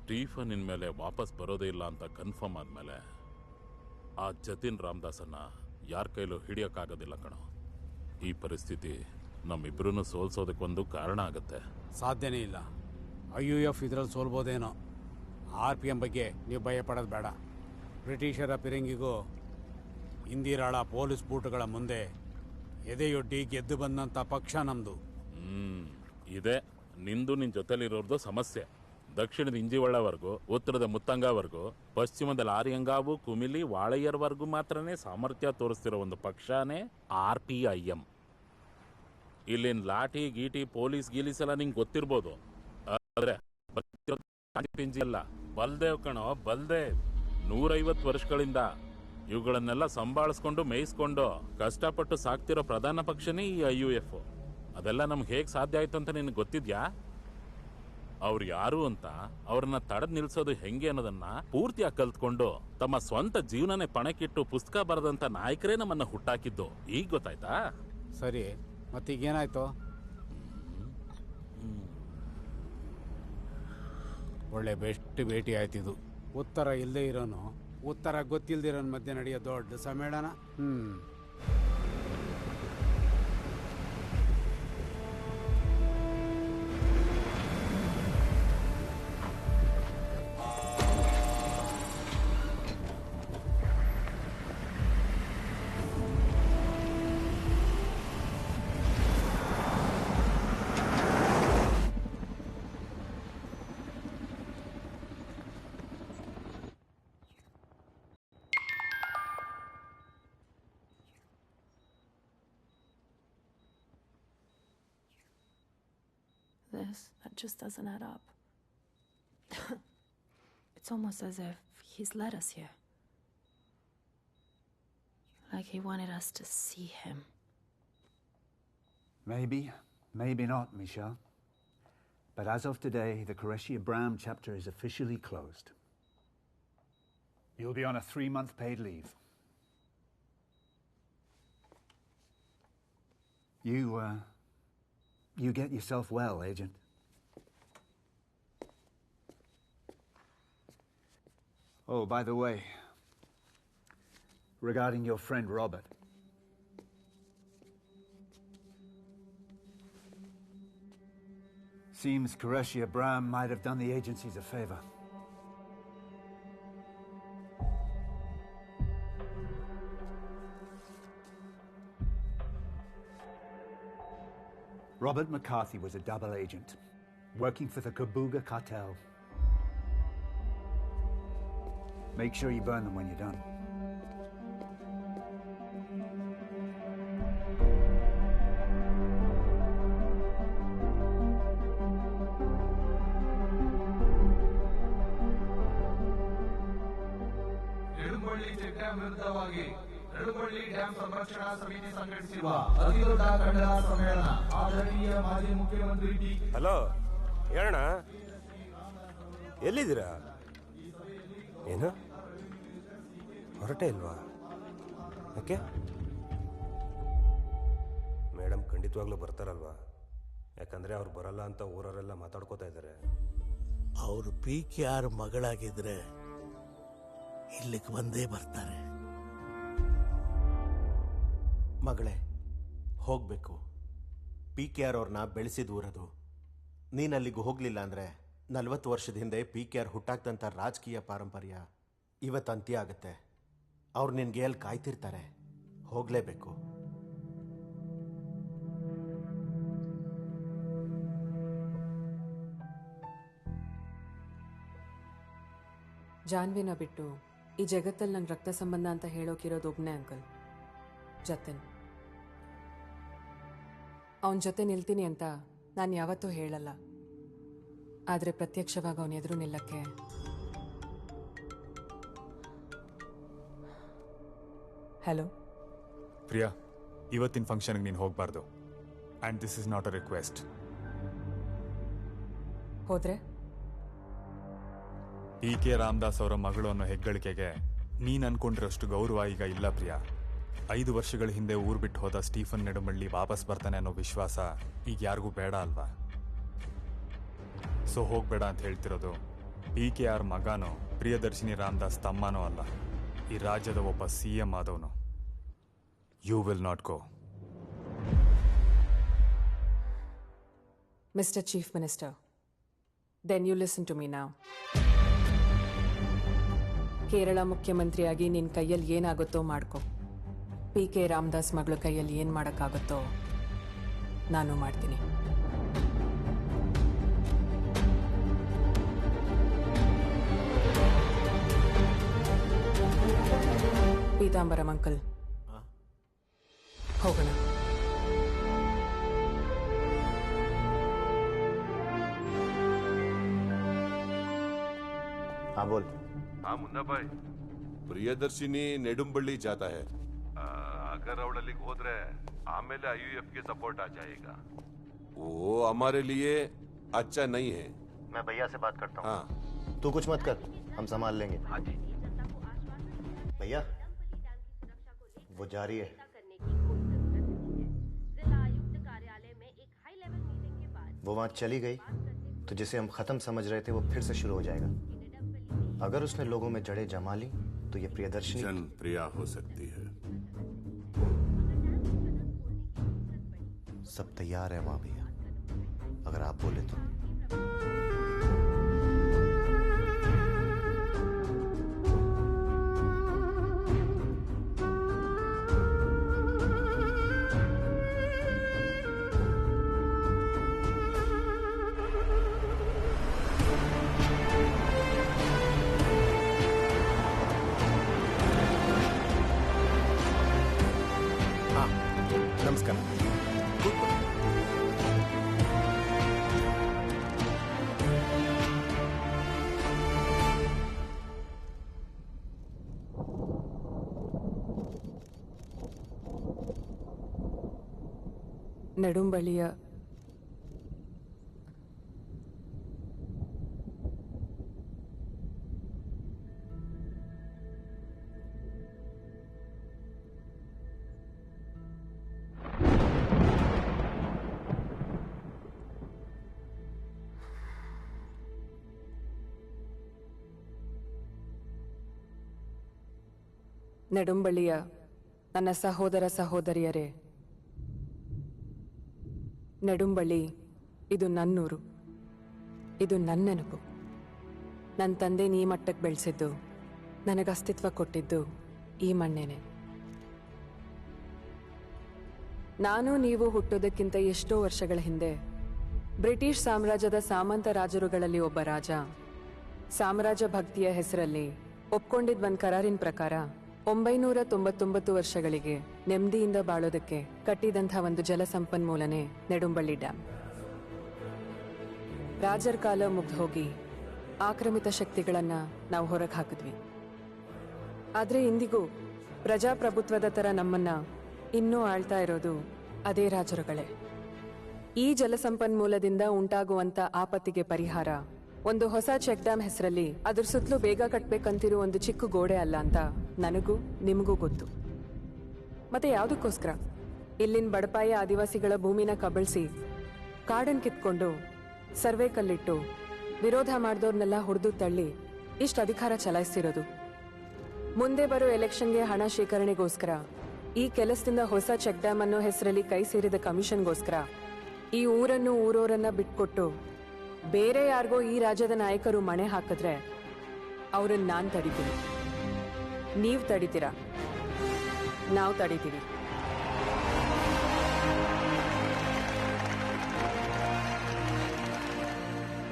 ಸ್ಟೀಫನ್ ಇನ್ಮೇಲೆ ವಾಪಸ್ ಬರೋದೇ ಇಲ್ಲ ಅಂತ ಕನ್ಫರ್ಮ್ ಆದ್ಮೇಲೆ ಆ ಜತಿನ್ ರಾಮದಾಸನ್ನ ಯಾರ ಕೈಲೂ ಹಿಡಿಯೋಕ್ಕಾಗೋದಿಲ್ಲ ಕಣೋ. ಈ ಪರಿಸ್ಥಿತಿ ನಮ್ಮಿಬ್ಬರನ್ನು ಸೋಲ್ಸೋದಕ್ಕೊಂದು ಕಾರಣ ಆಗುತ್ತೆ. ಸಾಧ್ಯನೇ ಇಲ್ಲ. IUF ಇದರಲ್ಲಿ ಸೋಲ್ಬೋದೇನೋ. RPM ಬಗ್ಗೆ ನೀವು ಭಯ ಪಡೋದು ಬೇಡ. ಬ್ರಿಟಿಷರ ಪಿರಂಗಿಗೂ ಇಂದಿರಾಳ ಪೊಲೀಸ್ ಬೂಟುಗಳ ಮುಂದೆ ಎದೆಯೊಡ್ಡಿ ಗೆದ್ದು ಬಂದಂಥ ಪಕ್ಷ ನಮ್ಮದು. ಇದೆ ನಿಂದು ನಿನ್ನ ಜೊತೆಲಿರೋರ್ದು ಸಮಸ್ಯೆ. ದಕ್ಷಿಣದ ಇಂಜಿವಳ್ಳವರೆಗೂ, ಉತ್ತರದ ಮುತ್ತಂಗವರೆಗೂ, ಪಶ್ಚಿಮದ ಲಾರಿಯಂಗಾವು, ಕುಮಿಲಿ, ವಾಳಯ್ಯರ್ವರೆಗೂ ಮಾತ್ರನೇ ಸಾಮರ್ಥ್ಯ ತೋರಿಸ್ತಿರೋ ಒಂದು ಪಕ್ಷನೇ RPIM. ಇಲ್ಲಿನ ಲಾಠಿ ಗೀಟಿ ಪೊಲೀಸ್ ಗೀಲೀಸ್ ಎಲ್ಲ ನಿಂಗೆ ಗೊತ್ತಿರ್ಬೋದು, ಆದ್ರೆ ಅಲ್ಲ ಬಲ್ದೇವ್ ಕಣೋ, ಬಲ್ದೇವ್. 150 ವರ್ಷಗಳಿಂದ ಇವುಗಳನ್ನೆಲ್ಲ ಸಂಭಾಳಿಸ್ಕೊಂಡು ಮೇಯಿಸ್ಕೊಂಡು ಕಷ್ಟಪಟ್ಟು ಸಾಕ್ತಿರೋ ಪ್ರಧಾನ ಪಕ್ಷನೇ ಈ IUF. ಅದೆಲ್ಲ ನಮ್ಗೆ ಹೇಗೆ ಸಾಧ್ಯ ಆಯ್ತು ಅಂತ ನಿನಗೆ ಗೊತ್ತಿದ್ಯಾ? ಅವ್ರು ಯಾರು ಅಂತ, ಅವ್ರನ್ನ ತಡೆದು ನಿಲ್ಸೋದು ಹೆಂಗೆ ಅನ್ನೋದನ್ನ ಪೂರ್ತಿಯಾಗಿ ಕಲ್ತ್ಕೊಂಡು ತಮ್ಮ ಸ್ವಂತ ಜೀವನನೇ ಪಣಕ್ಕಿಟ್ಟು ಪುಸ್ತಕ ಬರೆದಂತ ನಾಯಕರೇ ನಮ್ಮನ್ನ ಹುಟ್ಟಾಕಿದ್ದು. ಈಗ ಗೊತ್ತಾಯ್ತಾ? ಸರಿ, ಮತ್ತೀಗೇನಾಯ್ತು? ಒಳ್ಳೆ ಬೆಸ್ಟ್ ಭೇಟಿ ಆಯ್ತಿದು. ಉತ್ತರ ಇಲ್ಲದೆ ಇರೋನು, ಉತ್ತರ ಗೊತ್ತಿಲ್ದಿರೋನ್ ಮಧ್ಯೆ ನಡೆಯೋ ದೊಡ್ಡ ಸಮ್ಮೇಳನ. That just doesn't add up. It's almost as if he's led us here. Like he wanted us to see him. Maybe, maybe not, Michelle. But as of today, the Qureshi Abram chapter is officially closed. You'll be on a 3-month paid leave. You get yourself well, Agent. Oh, by the way, regarding your friend Robert. Seems Qureshi Abram might have done the agencies a favor. Robert McCarthy was a double agent, working for the Kabuga cartel. Make sure you burn them when you're done. Nedumballi check dam ವಿರುದ್ಧವಾಗಿ Nedumballi dam ಸಂರಕ್ಷಣಾ ಸಮಿತಿ ಸಂಘಟಿಸಿರುವ ಅತಿದೊಡ್ಡ ಕನ್ನಡ ಸಮ್ಮೇಳನ ಆದರಣೀಯ ಮಾಜಿ ಮುಖ್ಯಮಂತ್ರಿ D. Hello, ಹೇಳಣ್ಣ, ಎಲ್ಲಿದ್ದೀರಾ? ಏನು ಹೊರಟೇ ಇಲ್ವಾ? ಯಾಕೆ? ಮೇಡಮ್ ಖಂಡಿತವಾಗ್ಲೂ ಬರ್ತಾರಲ್ವಾ? ಯಾಕಂದ್ರೆ ಅವ್ರು ಬರಲ್ಲ ಅಂತ ಊರವರೆಲ್ಲ ಮಾತಾಡ್ಕೋತಾ ಇದ್ದಾರೆ. ಅವರು PKR ಮಗಳಾಗಿದ್ರೆ ಇಲ್ಲಿಗೆ ಬಂದೇ ಬರ್ತಾರೆ. ಮಗಳೇ, ಹೋಗ್ಬೇಕು. PKR ಅವ್ರನ್ನ ಬೆಳೆಸಿದ ಊರದು. ನೀನು ಅಲ್ಲಿಗೆ ಹೋಗಲಿಲ್ಲ ಅಂದರೆ 40 ವರ್ಷದ ಹಿಂದೆ PKR ಹುಟ್ಟಾಕ್ದಂಥ ರಾಜಕೀಯ ಪಾರಂಪರ್ಯ ಇವತ್ತು ಅಂತ್ಯ ಆಗುತ್ತೆ. ಅವ್ರು ನಿನಗೆ ಎಲ್ಲಿ ಕಾಯ್ತಿರ್ತಾರೆ, ಹೋಗಲೇಬೇಕು. ಜಾನ್ವಿನ ಬಿಟ್ಟು ಈ ಜಗತ್ತಲ್ಲಿ ನನ್ನ ರಕ್ತ ಸಂಬಂಧ ಅಂತ ಹೇಳೋಕಿರೋದು ಒಬ್ಬನೇ ಅಂಕಲ್, ಜತಿನ್. ಅವನ ಜೊತೆ ನಿಲ್ತೀನಿ ಅಂತ ನಾನು ಯಾವತ್ತೂ ಹೇಳಲ್ಲ, ಆದರೆ ಪ್ರತ್ಯಕ್ಷವಾಗಿ ಅವನ ಎದುರು ನಿಲ್ಲಕ್ಕೆ ಹಲೋ ಪ್ರಿಯಾ, ಇವತ್ತಿನ ಫಂಕ್ಷನ್ಗೆ ನೀನು ಹೋಗಬಾರ್ದು. And this is not a request. ಹೋದ್ರೆ PK ರಾಮದಾಸ್ ಅವರ ಮಗಳು ಅನ್ನೋ ಹೆಗ್ಗಳಿಕೆಗೆ ನೀನು ಅನ್ಕೊಂಡಿರೋಷ್ಟು ಗೌರವ ಈಗ ಇಲ್ಲ ಪ್ರಿಯಾ. 5 ವರ್ಷಗಳ ಹಿಂದೆ ಊರು ಬಿಟ್ಟು ಹೋದ ಸ್ಟೀಫನ್ ನೆಡುಮಳ್ಳಿ ವಾಪಸ್ ಬರ್ತಾನೆ ಅನ್ನೋ ವಿಶ್ವಾಸ ಈಗ ಯಾರಿಗೂ ಬೇಡ ಅಲ್ವಾ? ಸೊ ಹೋಗ್ಬೇಡ ಅಂತ ಹೇಳ್ತಿರೋದು PKR ಮಗನೋ ಪ್ರಿಯದರ್ಶಿನಿ ರಾಮದಾಸ್ ತಮ್ಮನೋ ಅಲ್ಲ, ಈ ರಾಜ್ಯದ ಒಬ್ಬ CM ಆದವನು. You will not go. Mister chief minister, then you listen to me now. Kerala ಮುಖ್ಯಮಂತ್ರಿಯಾಗಿ ನಿನ್ನ ಕೈಯಲ್ಲಿ ಏನಾಗುತ್ತೋ ಮಾಡ್ಕೊ. PK ರಾಮದಾಸ್ ಮಗಳ ಕೈಯಲ್ಲಿ ಏನು ಮಾಡೋಕ್ಕಾಗುತ್ತೋ ನಾನು ಮಾಡ್ತೀನಿ. ಪೀತಾಂಬರಂ ಅಂಕಲ್, ಹೋಗೋಣ. हाँ बोल. हाँ मुन्ना भाई, ಪ್ರಿಯದರ್ಶಿನಿ ನೆಡುಂಬಳ್ಳಿ ಜಾತಾ ಹೈ. अगर अवड़लिग होद्रे आमेले IUF के सपोर्ट आ जाएगा. वो हमारे लिए अच्छा नहीं है. मैं भैया से बात करता हूँ. हाँ. तू कुछ मत कर, हम संभाल लेंगे. हाँ जी. भैया वो जा रही है. वो वहाँ चली गई तो जिसे हम खत्म समझ रहे थे वो फिर से शुरू हो जाएगा. अगर उसने लोगों में जड़ें जमा ली तो ये प्रियदर्शनी जन प्रिया हो सकती है. सब तैयार है वहां भैया, अगर आप बोले तो. ನಮಸ್ಕಾರ. ನೆಡುಂಬಳ್ಳಿಯ ನೆಡುಂಬಳ್ಳಿಯ ನನ್ನ ಸಹೋದರ ಸಹೋದರಿಯರೇ, ನೆಡುಂಬಳ್ಳಿ ಇದು ನನ್ನೂರು, ಇದು ನನ್ನ ನೆನಪು. ನನ್ನ ತಂದೆ ಈ ಮಟ್ಟಕ್ಕೆ ಬೆಳೆಸಿದ್ದು, ನನಗೆ ಅಸ್ತಿತ್ವ ಕೊಟ್ಟಿದ್ದು ಈ ಮಣ್ಣೇನೆ. ನಾನು ನೀವು ಹುಟ್ಟೋದಕ್ಕಿಂತ ಎಷ್ಟೋ ವರ್ಷಗಳ ಹಿಂದೆ ಬ್ರಿಟಿಷ್ ಸಾಮ್ರಾಜ್ಯದ ಸಾಮಂತ ರಾಜರುಗಳಲ್ಲಿ ಒಬ್ಬ ರಾಜ ಸಾಮ್ರಾಜ್ಯ ಭಕ್ತಿಯ ಹೆಸರಲ್ಲಿ ಒಪ್ಕೊಂಡಿದ್ದ ಒಂದು ಕರಾರಿನ ಪ್ರಕಾರ 999 ವರ್ಷಗಳಿಗೆ ನೆಮ್ಮದಿಯಿಂದ ಬಾಳೋದಕ್ಕೆ ಕಟ್ಟಿದಂಥ ಒಂದು ಜಲ ಸಂಪನ್ಮೂಲನೆ ನೆಡುಂಬಳ್ಳಿ ಡ್ಯಾಮ್. ರಾಜರ ಕಾಲ ಮುಗ್ದು ಹೋಗಿ ಆಕ್ರಮಿತ ಶಕ್ತಿಗಳನ್ನ ನಾವು ಹೊರಗೆ ಹಾಕಿದ್ವಿ. ಆದರೆ ಇಂದಿಗೂ ಪ್ರಜಾಪ್ರಭುತ್ವದ ಥರ ನಮ್ಮನ್ನ ಇನ್ನೂ ಆಳ್ತಾ ಇರೋದು ಅದೇ ರಾಜರುಗಳೇ. ಈ ಜಲಸಂಪನ್ಮೂಲದಿಂದ ಉಂಟಾಗುವಂಥ ಆಪತ್ತಿಗೆ ಪರಿಹಾರ ಒಂದು ಹೊಸ ಚೆಕ್ ಡ್ಯಾಮ್ ಹೆಸರಲ್ಲಿ ಅದ್ರ ಸುತ್ತಲೂ ಬೇಗ ಕಟ್ಬೇಕಂತಿರೋ ಒಂದು ಚಿಕ್ಕ ಗೋಡೆ ಅಲ್ಲ ಅಂತ ನನಗೂ ನಿಮಗೂ ಗೊತ್ತು. ಮತ್ತೆ ಯಾವುದಕ್ಕೋಸ್ಕರ ಇಲ್ಲಿನ ಬಡಪಾಯಿ ಆದಿವಾಸಿಗಳ ಭೂಮಿನ ಕಬಳಿಸಿ ಕಾಡನ್ ಕಿತ್ಕೊಂಡು ಸರ್ವೆ ಕಲ್ಲಿಟ್ಟು ವಿರೋಧ ಮಾಡಿದವ್ರನ್ನೆಲ್ಲ ಹೊಡೆದು ತಳ್ಳಿ ಇಷ್ಟು ಅಧಿಕಾರ ಚಲಾಯಿಸ್ತಿರೋದು? ಮುಂದೆ ಬರೋ ಎಲೆಕ್ಷನ್ಗೆ ಹಣ ಶೇಖರಣೆಗೋಸ್ಕರ ಈ ಕೆಲಸದಿಂದ ಹೊಸ ಚೆಕ್ ಡ್ಯಾಮ್ ಅನ್ನೋ ಹೆಸರಲ್ಲಿ ಕೈ ಸೇರಿದ ಕಮಿಷನ್ಗೋಸ್ಕರ ಈ ಊರನ್ನು ಊರೋರನ್ನ ಬಿಟ್ಕೊಟ್ಟು ಬೇರೆ ಯಾರಿಗೋ ಈ ರಾಜ್ಯದ ನಾಯಕರು ಮಣೆ ಹಾಕಿದ್ರೆ ಅವ್ರನ್ನ ನಾನ್ ತಡಿತೀನಿ, ನೀವ್ ತಡಿತೀರಾ, ನಾವು ತಡಿತೀವಿ.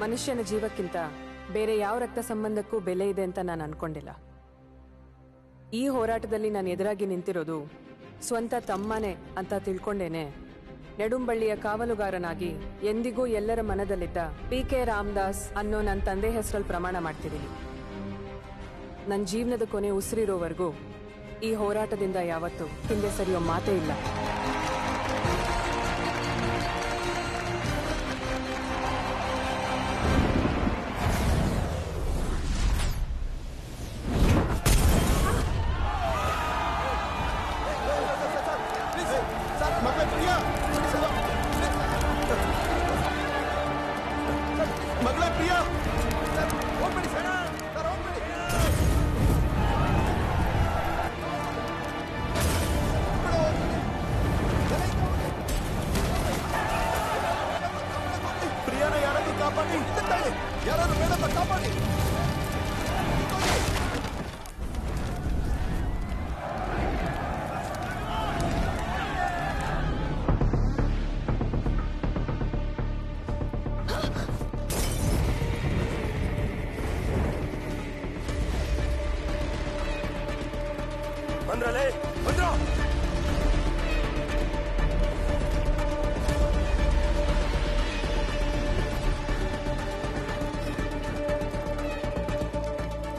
ಮನುಷ್ಯನ ಜೀವಕ್ಕಿಂತ ಬೇರೆ ಯಾವ ರಕ್ತ ಸಂಬಂಧಕ್ಕೂ ಬೆಲೆ ಇದೆ ಅಂತ ನಾನು ಅನ್ಕೊಂಡಿಲ್ಲ. ಈ ಹೋರಾಟದಲ್ಲಿ ನಾನು ಎದುರಾಗಿ ನಿಂತಿರೋದು ಸ್ವಂತ ತಮ್ಮನೇ ಅಂತ ತಿಳ್ಕೊಂಡೇನೆ ನೆಡುಂಬಳ್ಳಿಯ ಕಾವಲುಗಾರನಾಗಿ ಎಂದಿಗೂ ಎಲ್ಲರ ಮನದಲ್ಲಿದ್ದ PK ರಾಮದಾಸ್ ಅನ್ನೋ ನನ್ನ ತಂದೆ ಹೆಸರಲ್ಲಿ ಪ್ರಮಾಣ ಮಾಡ್ತಿದ್ದೀನಿ. ನನ್ನ ಜೀವನದ ಕೊನೆ ಉಸಿರಿರೋವರೆಗೂ ಈ ಹೋರಾಟದಿಂದ ಯಾವತ್ತೂ ಹಿಂದೆ ಸರಿಯೋ ಮಾತೇ ಇಲ್ಲ.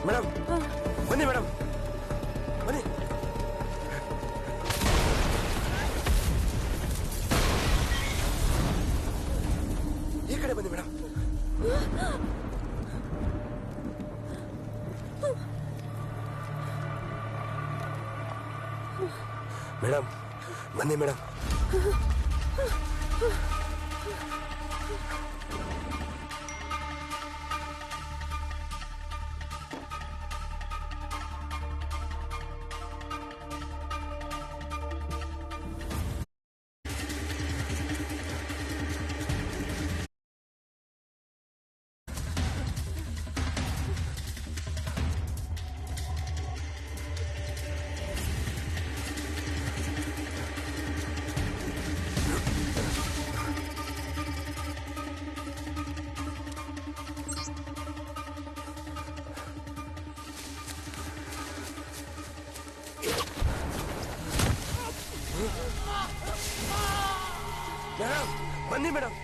ಮೇಡಮ್ ಬನ್ನಿ, ಮೇಡಮ್ ಬನ್ನಿ. ಈ ಕಡೆ ಬನ್ನಿ ಮೇಡಮ್. ಮೇಡಮ್ ಬನ್ನಿ ಮೇಡಮ್. ಮೇಡಮ್ ಬನ್ನಿ ಮೇಡಮ್.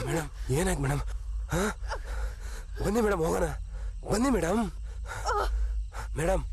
ಮೇಡಮ್ ಏನಾಯ್ತು ಮೇಡಮ್? ಬನ್ನಿ ಮೇಡಮ್ ಹೋಗೋಣ. ಬನ್ನಿ ಮೇಡಮ್. ಮೇಡಮ್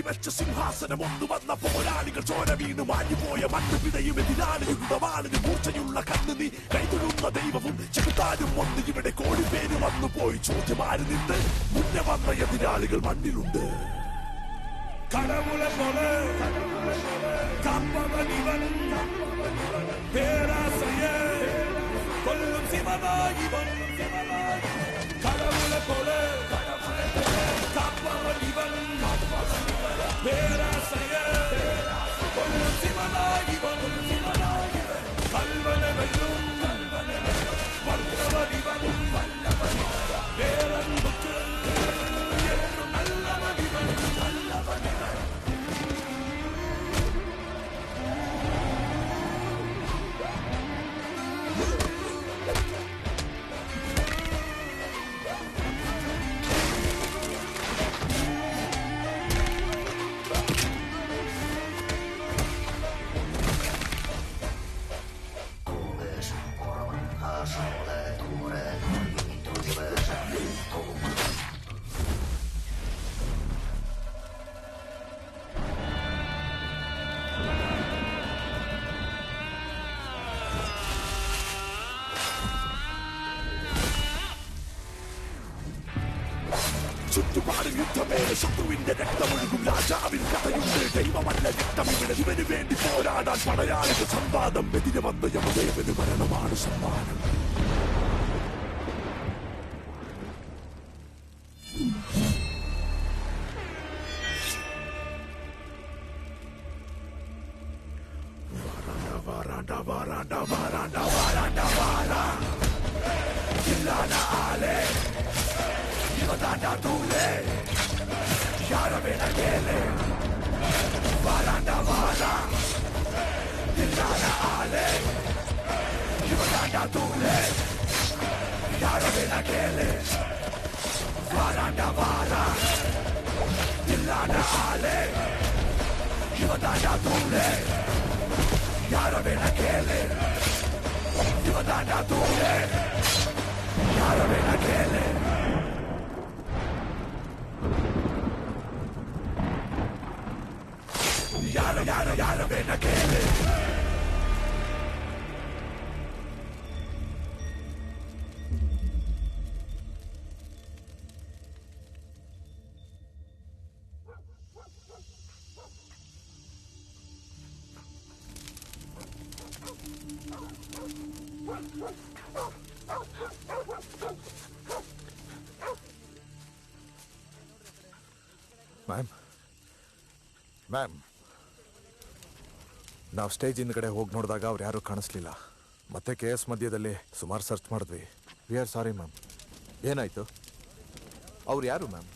വെച്ച സിംഹാസനം ഒന്നു വന്ന പോരാളികൾ ചോര വീണ് മാഞ്ഞുപോയ മണ്ണുപിടയും എതിരാളിയുടെ വാളിന് മൂർച്ചയുള്ള കണ്ണ് നീ കൈതൊഴുന്ന ദൈവവും ചെറുതാനും ഒന്ന് ഇവിടെ കോടിപ്പേര് വന്നു പോയി ചോദ്യമാര് നിന്ന് മുന്നേ വന്ന എതിരാളികൾ മണ്ണിലുണ്ട് കടവുളെ പോലെ കമ്പവനിവൻ പേരാശ്രയെ കൊല്ലും ശിവനായിവൻ കടവുളെ പോലെ കമ്പവനിവൻ പേരാശ്രയെ കൊല്ലും ശിവനായിവൻ കൽവനെ വെല്ലും വല്ലവനിവൻ പേരൻപുക്ക് എന്നും നല്ലവനിവൻ നല്ലവനിവൻ ചുറ്റുപാടും യുദ്ധമേറെ ശത്രുവിന്റെ രക്തമൊഴുകും രാജാവിൻ കഥയുണ്ട് ദൈവമല്ല രക്തം ഇവിടെ ഇവന് വേണ്ടി പോരാടാൻ പടയാളികൾ സംവാദം എതിരെ വന്ന യമദേവന് മരണമാണ് സമ്മാനം Varanda Ciudadana doble, yara bena kele. Ciudadana doble, yara bena kele. Yara bena kele. Ma'am, ನಾವು ಸ್ಟೇಜ್ ಹಿಂದ್ಗಡೆ ಹೋಗಿ ನೋಡಿದಾಗ ಅವ್ರು ಯಾರೂ ಕಾಣಿಸ್ಲಿಲ್ಲ. ಮತ್ತೆ KS ಮಧ್ಯದಲ್ಲಿ ಸುಮಾರು ಸರ್ಚ್ ಮಾಡಿದ್ವಿ. We are sorry ma'am. ಏನಾಯ್ತು? ಅವ್ರು ಯಾರು ma'am?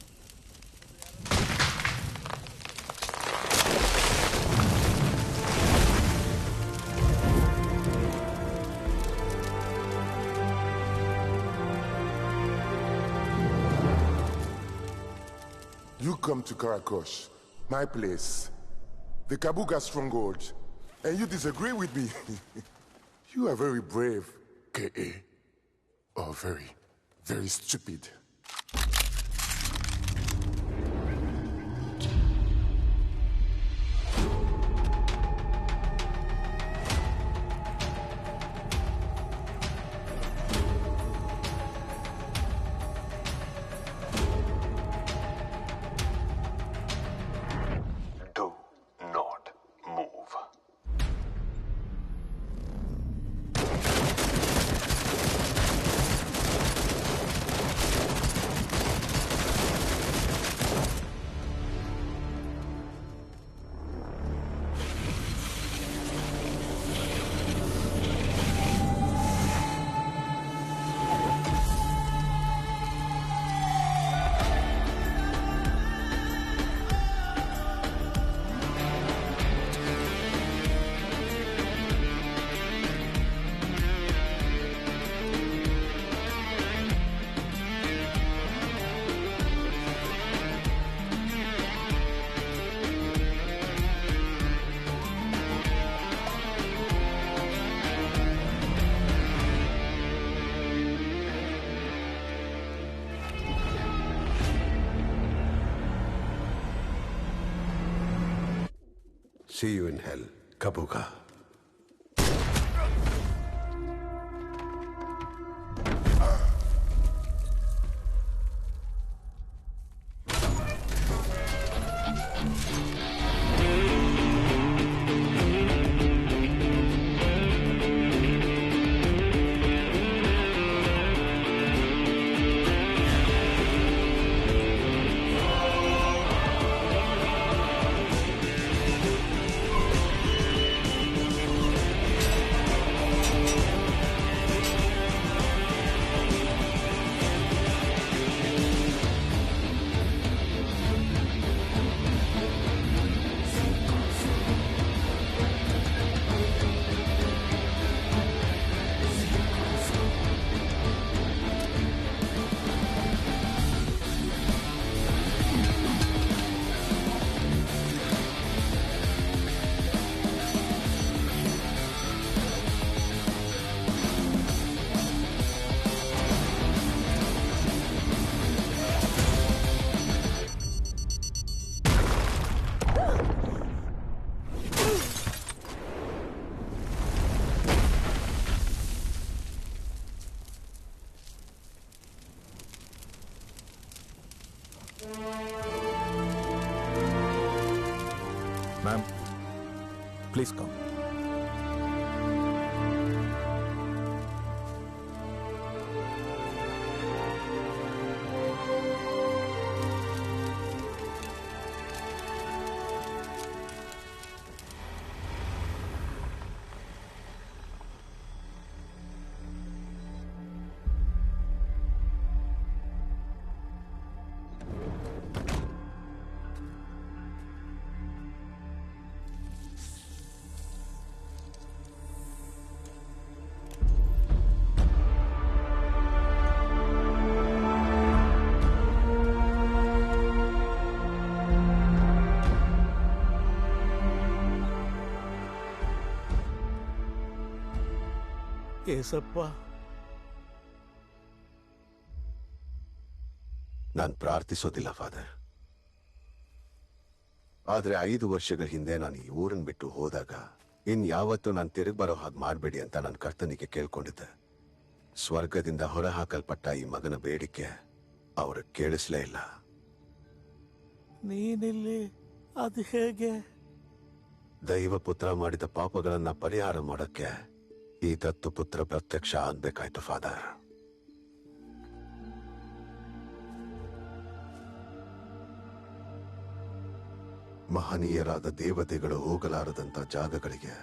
You come to Karakosh, my place, the Kabuga stronghold, and you disagree with me. You are very brave, K.A. Or very, very stupid. See you in hell, Kabuga. Ma'am, please come. ಕೇಸಪ್ಪ, ನಾನು ಪ್ರಾರ್ಥಿಸೋದಿಲ್ಲ father. ಆದ್ರೆ 5 ವರ್ಷಗಳ ಹಿಂದೆ ನಾನು ಈ ಊರನ್ನ ಬಿಟ್ಟು ಹೋದಾಗ ಇನ್ಯಾವತ್ತೂ ನಾನು ತಿರುಗಿ ಬರೋ ಹಾಗೆ ಮಾಡಬೇಡಿ ಅಂತ ನನ್ನ ಕರ್ತನಿಗೆ ಕೇಳ್ಕೊಂಡಿದ್ದೆ. ಸ್ವರ್ಗದಿಂದ ಹೊರಹಾಕಲ್ಪಟ್ಟ ಈ ಮಗನ ಬೇಡಿಕೆ ಅವ್ರಿಗೆ ಕೇಳಿಸ್ಲೇ ಇಲ್ಲ. ನೀನಿಲ್ಲಿ ಅದು ಹೇಗೆ? ದೈವಪುತ್ರ ಮಾಡಿದ ಪಾಪಗಳನ್ನ ಪರಿಹಾರ ಮಾಡಕ್ಕೆ ಈ ದತ್ತುಪುತ್ರ ಪ್ರತ್ಯಕ್ಷ ಆಗ್ಬೇಕಾಯ್ತು ಫಾದರ್. ಮಹನೀಯರಾದ ದೇವತೆಗಳು ಹೋಗಲಾರದಂತ ಜಾಗಗಳಿಗೆ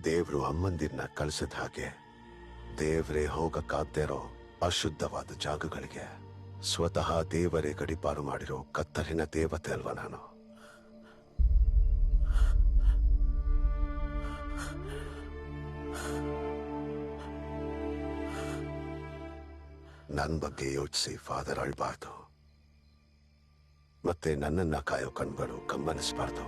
ದೇವ್ರು ಅಮ್ಮಂದಿರ್ನ ಕಳಿಸಿದ ಹಾಗೆ ದೇವ್ರೇ ಹೋಗಕ್ಕಾಗ್ದೇ ಇರೋ ಅಶುದ್ಧವಾದ ಜಾಗಗಳಿಗೆ ಸ್ವತಃ ದೇವರೇ ಗಡಿಪಾರು ಮಾಡಿರೋ ಕತ್ತಲಿನ ದೇವತೆ ಅಲ್ವಾ ನಾನು. ನನ್ನ ಬಗ್ಗೆ ಯೋಚಿಸಿ ಫಾದರ್ ಅಳ್ಬಾರ್ದು, ಮತ್ತೆ ನನ್ನನ್ನ ಕಾಯೋ ಕಣ್ಗಳು ಗಮನಿಸಬಾರ್ದು.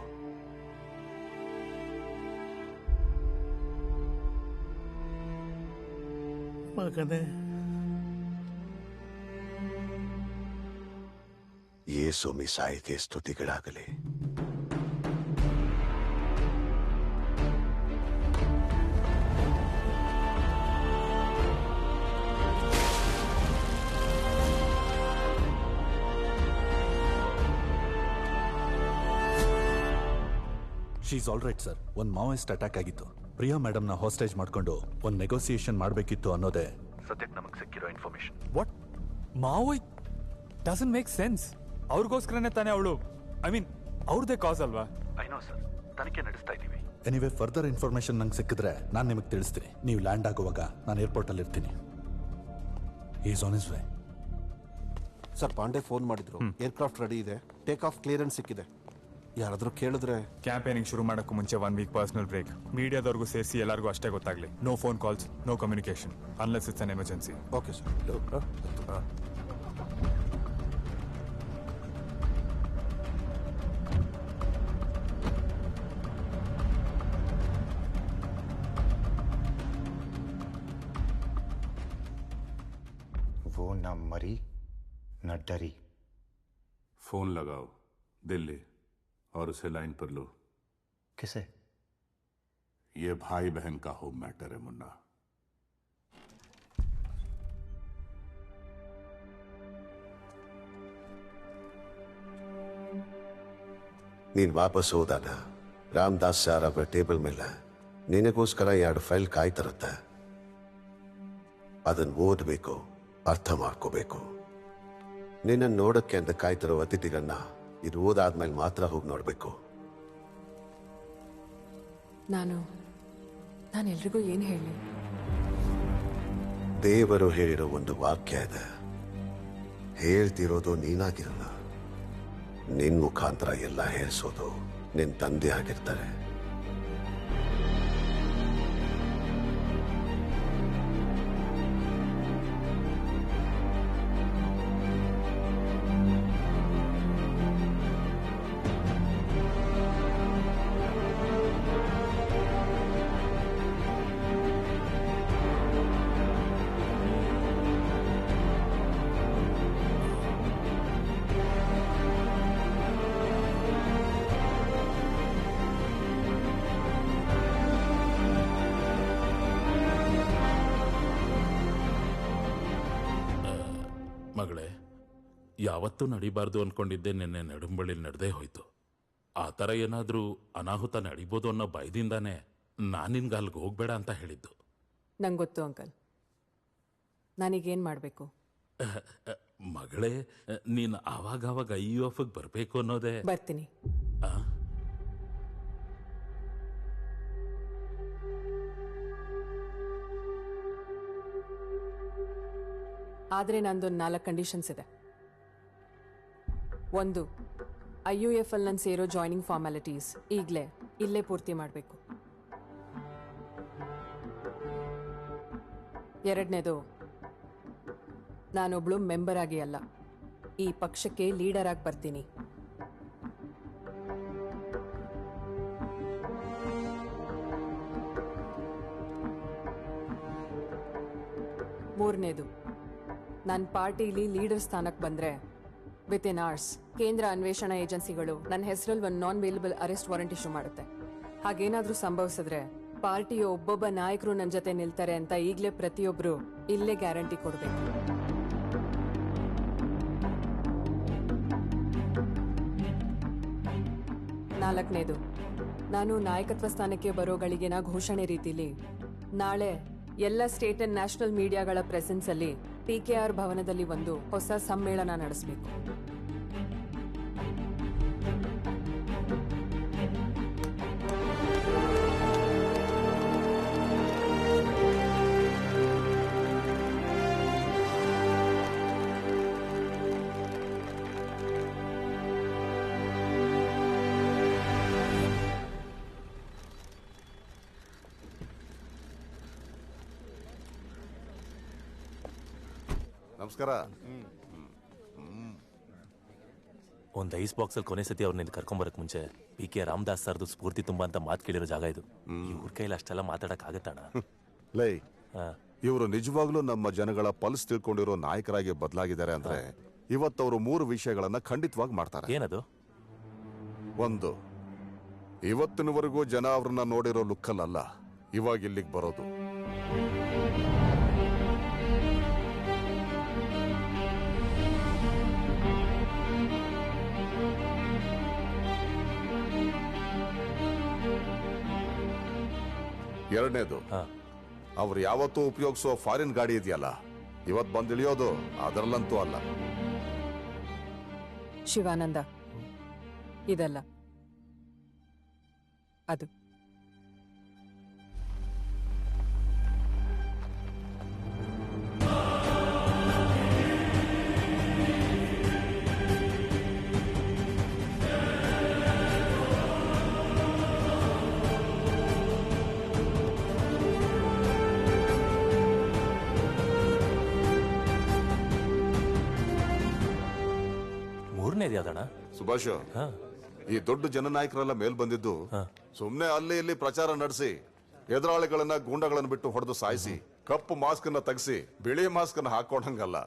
ಮಗನೇ, ಯೇಸು ಮಿಸಾಯಿಗೆ ಸ್ತುತಿಗಳಾಗಲಿ. She's all right sir. ಒಂದು ಮಾವೋಯಿಸ್ಟ್ ಅಟ್ಯಾಕ್ ಆಗಿತ್ತು. ಪ್ರಿಯಾ ಮೇಡಮ್ನ ಹಾಸ್ಟೇಜ್ ಮಾಡ್ಕೊಂಡು ಒಂದು ನೆಗೋಸಿಯೇಷನ್ ಮಾಡಬೇಕಿತ್ತು ಅನ್ನೋದೇ ಸದ್ಯಕ್ಕೆ ನಮಗೆ ಸಿಕ್ಕಿರೋ ಇನ್ಫಾರ್ಮೇಶನ್. ವಾಟ್? ಮಾವೋಯ್ ಡಸಂಟ್ ಮೇಕ್ ಸೆನ್ಸ್. ಅವ್ರಿಗೋಸ್ಕರನೇ ತಾನೇ ಅವಳು, ಐ ಮೀನ್ ಅವ್ರದ್ದೇ ಕಾಸ್ ಅಲ್ವಾ? ಐ ನೋ ಸರ್, ತನಿಖೆ ನಡೆಸ್ತಾ ಇದ್ದೀವಿ. ಎನಿವೇ ಫರ್ದರ್ ಇನ್ಫಾರ್ಮೇಶನ್ ನಂಗೆ ಸಿಕ್ಕಿದ್ರೆ ನಾನು ನಿಮಗೆ ತಿಳಿಸ್ತೀನಿ. ನೀವು ಲ್ಯಾಂಡ್ ಆಗುವಾಗ ನಾನು ಏರ್ಪೋರ್ಟಲ್ಲಿ ಇರ್ತೀನಿ. Is on his way. Sir, Pande phone ಮಾಡಿದ್ರು. ಏರ್ಕ್ರಾಫ್ಟ್ ರೆಡಿ ಇದೆ, ಟೇಕ್ ಆಫ್ ಕ್ಲಿಯರೆನ್ಸ್ ಸಿಕ್ಕಿದೆ. ಯಾರಾದ್ರೂ ಕೇಳಿದ್ರೆ ಕ್ಯಾಂಪೇನಿಂಗ್ ಶುರು ಮಾಡಕ್ಕೂ ಮುಂಚೆ 1 ವೀಕ್ ಪರ್ಸನಲ್ ಬ್ರೇಕ್. ಮೀಡಿಯಾದವ್ರಿಗೂ ಸೇರಿಸಿ ಎಲ್ಲರಿಗೂ ಅಷ್ಟೇ ಗೊತ್ತಾಗ್ಲಿ. No phone calls, no communication unless it's an emergency. Okay sir. वो न मरी न डरी. फोन लगाओ दिल्ली और उसे लाइन पर लो. किसे? ये भाई बहन का होम मैटर है मुन्ना. ನೀನ್ ವಾಪಸ್ ಹೋದಾಗ ರಾಮದಾಸ್ ಸರ್ ಅವರ ಟೇಬಲ್ ಮೇಲೆ ನಿನಗೋಸ್ಕರ 2 ಫೈಲ್ ಕಾಯ್ತಿರುತ್ತೆ. ಅದನ್ನ ಓದಬೇಕು, ಅರ್ಥ ಮಾಡ್ಕೋಬೇಕು. ನಿನ್ನ ನೋಡಕ್ಕೆ ಅಂತ ಕಾಯ್ತಿರೋ ಅತಿಥಿಗಳನ್ನ ಇದು ಓದಾದ್ಮೇಲೆ ಮಾತ್ರ ಹೋಗಿ ನೋಡ್ಬೇಕು. ನಾನು ಎಲ್ರಿಗೂ ಏನು ಹೇಳಿ? ದೇವರು ಹೇಳಿರೋ ಒಂದು ವಾಕ್ಯ ಇದೆ, ಹೇಳ್ತಿರೋದು ನೀನಾಗಿರಲ್ಲ, ನಿನ್ ಮುಖಾಂತರ ಎಲ್ಲ ಹೇಳಿಸೋದು ನಿನ್ ತಂದೆ ಆಗಿರ್ತಾರೆ. ಮಗಳೇ, ಯಾವತ್ತೂ ನಡಿಬಾರ್ದು ಅನ್ಕೊಂಡಿದ್ದೆ, ನಿನ್ನೆ ನಡುಂಬಳಿ ನಡೆದೇ ಹೋಯ್ತು. ಆ ಥರ ಏನಾದರೂ ಅನಾಹುತ ನಡಿಬೋದು ಅನ್ನೋ ಭಯದಿಂದಾನೇ ನಾನು ನಿನ್ಗೆ ಅಲ್ಲಿಗೆ ಹೋಗ್ಬೇಡ ಅಂತ ಹೇಳಿದ್ದು. ನಂಗೆ ಗೊತ್ತು ಅಂಕಲ್, ನಾನೀಗೇನು ಮಾಡಬೇಕು? ಮಗಳೇ, ನೀನು ಆವಾಗವಾಗ IUFಗೆ ಬರಬೇಕು ಅನ್ನೋದೇ. ಬರ್ತೀನಿ. ಆದರೆ ನಂದೊಂದು 4 ಕಂಡೀಷನ್ಸ್ ಇದೆ. 1, IUFL ನನ್ನ ಸೇರೋ ಜಾಯ್ನಿಂಗ್ ಫಾರ್ಮ್ಯಾಲಿಟೀಸ್ ಈಗಲೇ ಇಲ್ಲೇ ಪೂರ್ತಿ ಮಾಡಬೇಕು. 2ನೇದು, ನಾನೊಬ್ಳು ಮೆಂಬರ್ ಆಗಿ ಅಲ್ಲ, ಈ ಪಕ್ಷಕ್ಕೆ ಲೀಡರ್ ಆಗಿ ಬರ್ತೀನಿ. ಮೂರನೇದು, ನನ್ನ ಪಾರ್ಟಿಲಿ ಲೀಡರ್ ಸ್ಥಾನಕ್ಕೆ ಬಂದರೆ ವಿತಿನ್ ಅವರ್ಸ್ ಕೇಂದ್ರ ಅನ್ವೇಷಣಾ ಏಜೆನ್ಸಿಗಳು ನನ್ನ ಹೆಸರಲ್ಲಿ ಒಂದು non bailable arrest warrant issue ಮಾಡುತ್ತೆ. ಹಾಗೇನಾದರೂ ಸಂಭವಿಸಿದ್ರೆ ಪಾರ್ಟಿಯ ಒಬ್ಬೊಬ್ಬ ನಾಯಕರು ನನ್ನ ಜೊತೆ ನಿಲ್ತಾರೆ ಅಂತ ಈಗಲೇ ಪ್ರತಿಯೊಬ್ಬರು ಇಲ್ಲೇ ಗ್ಯಾರಂಟಿ ಕೊಡಬೇಕು. ನಾಲ್ಕನೇದು, ನಾನು ನಾಯಕತ್ವ ಸ್ಥಾನಕ್ಕೆ ಬರೋಗಳಿಗೆನ ಘೋಷಣೆ ರೀತಿಲಿ ನಾಳೆ ಎಲ್ಲ ಸ್ಟೇಟ್ ಅಂಡ್ ನ್ಯಾಷನಲ್ ಮೀಡಿಯಾಗಳ ಪ್ರೆಸೆನ್ಸ್ ಅಲ್ಲಿ PKR ಭವನದಲ್ಲಿ ಒಂದು ಹೊಸ ಸಮ್ಮೇಳನ ನಡೆಸಬೇಕು. ನಮಸ್ಕಾರ. ಒಂದು ಐಸ್ ಬಾಕ್ಸಲ್ಲಿ ಕೊನೆ ಸತಿ ಅವ್ರನ್ನ ಕರ್ಕೊಂಬರಕ್ ಮುಂಚೆ PK ರಾಮದಾಸ್ ಸರ್ದು ಸ್ಫೂರ್ತಿ ತುಂಬಾ ಅಂತ ಮಾತು ಕೇಳಿರೋ ಜಾಗ ಇದು. ಇವ್ರ ಕೈಲಿ ಅಷ್ಟೆಲ್ಲ ಮಾತಾಡಕ್ ಆಗತ್ತಣ್ಣ? ಲೈ, ಇವರು ನಿಜವಾಗ್ಲೂ ನಮ್ಮ ಜನಗಳ ಪಲ್ಸ್ ತಿಳ್ಕೊಂಡಿರೋ ನಾಯಕರಾಗಿ ಬದಲಾಗಿದ್ದಾರೆ ಅಂದ್ರೆ ಇವತ್ತವರು 3 ವಿಷಯಗಳನ್ನ ಖಂಡಿತವಾಗಿ ಮಾಡ್ತಾರೆ. ಏನದು? ಒಂದು, ಇವತ್ತಿನವರೆಗೂ ಜನ ಅವ್ರನ್ನ ನೋಡಿರೋ ಲುಕ್ಕಲ್ಲ ಇವಾಗ ಇಲ್ಲಿಗೆ ಬರೋದು. ಎರಡನೇದು, ಅವ್ರು ಯಾವತ್ತೂ ಉಪಯೋಗಿಸೋ ಫಾರಿನ್ ಗಾಡಿ ಇದೆಯಲ್ಲ, ಇವತ್ ಬಂದಿಳಿಯೋದು ಅದರಲ್ಲಂತೂ ಅಲ್ಲ. ಶಿವಾನಂದ, ಇದಲ್ಲ ಅದು. ಸುಭಾಷ್, ಈ ದೊಡ್ಡ ಜನನಾಯಕರೆಲ್ಲ ಮೇಲ್ ಬಂದಿದ್ದು ಸುಮ್ನೆ ಅಲ್ಲಿ ಇಲ್ಲಿ ಪ್ರಚಾರ ನಡೆಸಿ ಎದುರಾಳಿಗಳನ್ನ ಗೂಂಡಗಳನ್ನ ಬಿಟ್ಟು ಹೊಡೆದು ಸಾಯಿಸಿ ಕಪ್ಪು ಮಾಸ್ಕ್ ಅನ್ನ ತೆಗೆಸಿ ಬಿಳಿ ಮಾಸ್ಕ್ ಅನ್ನ ಹಾಕೊಂಡಂಗಲ್ಲ.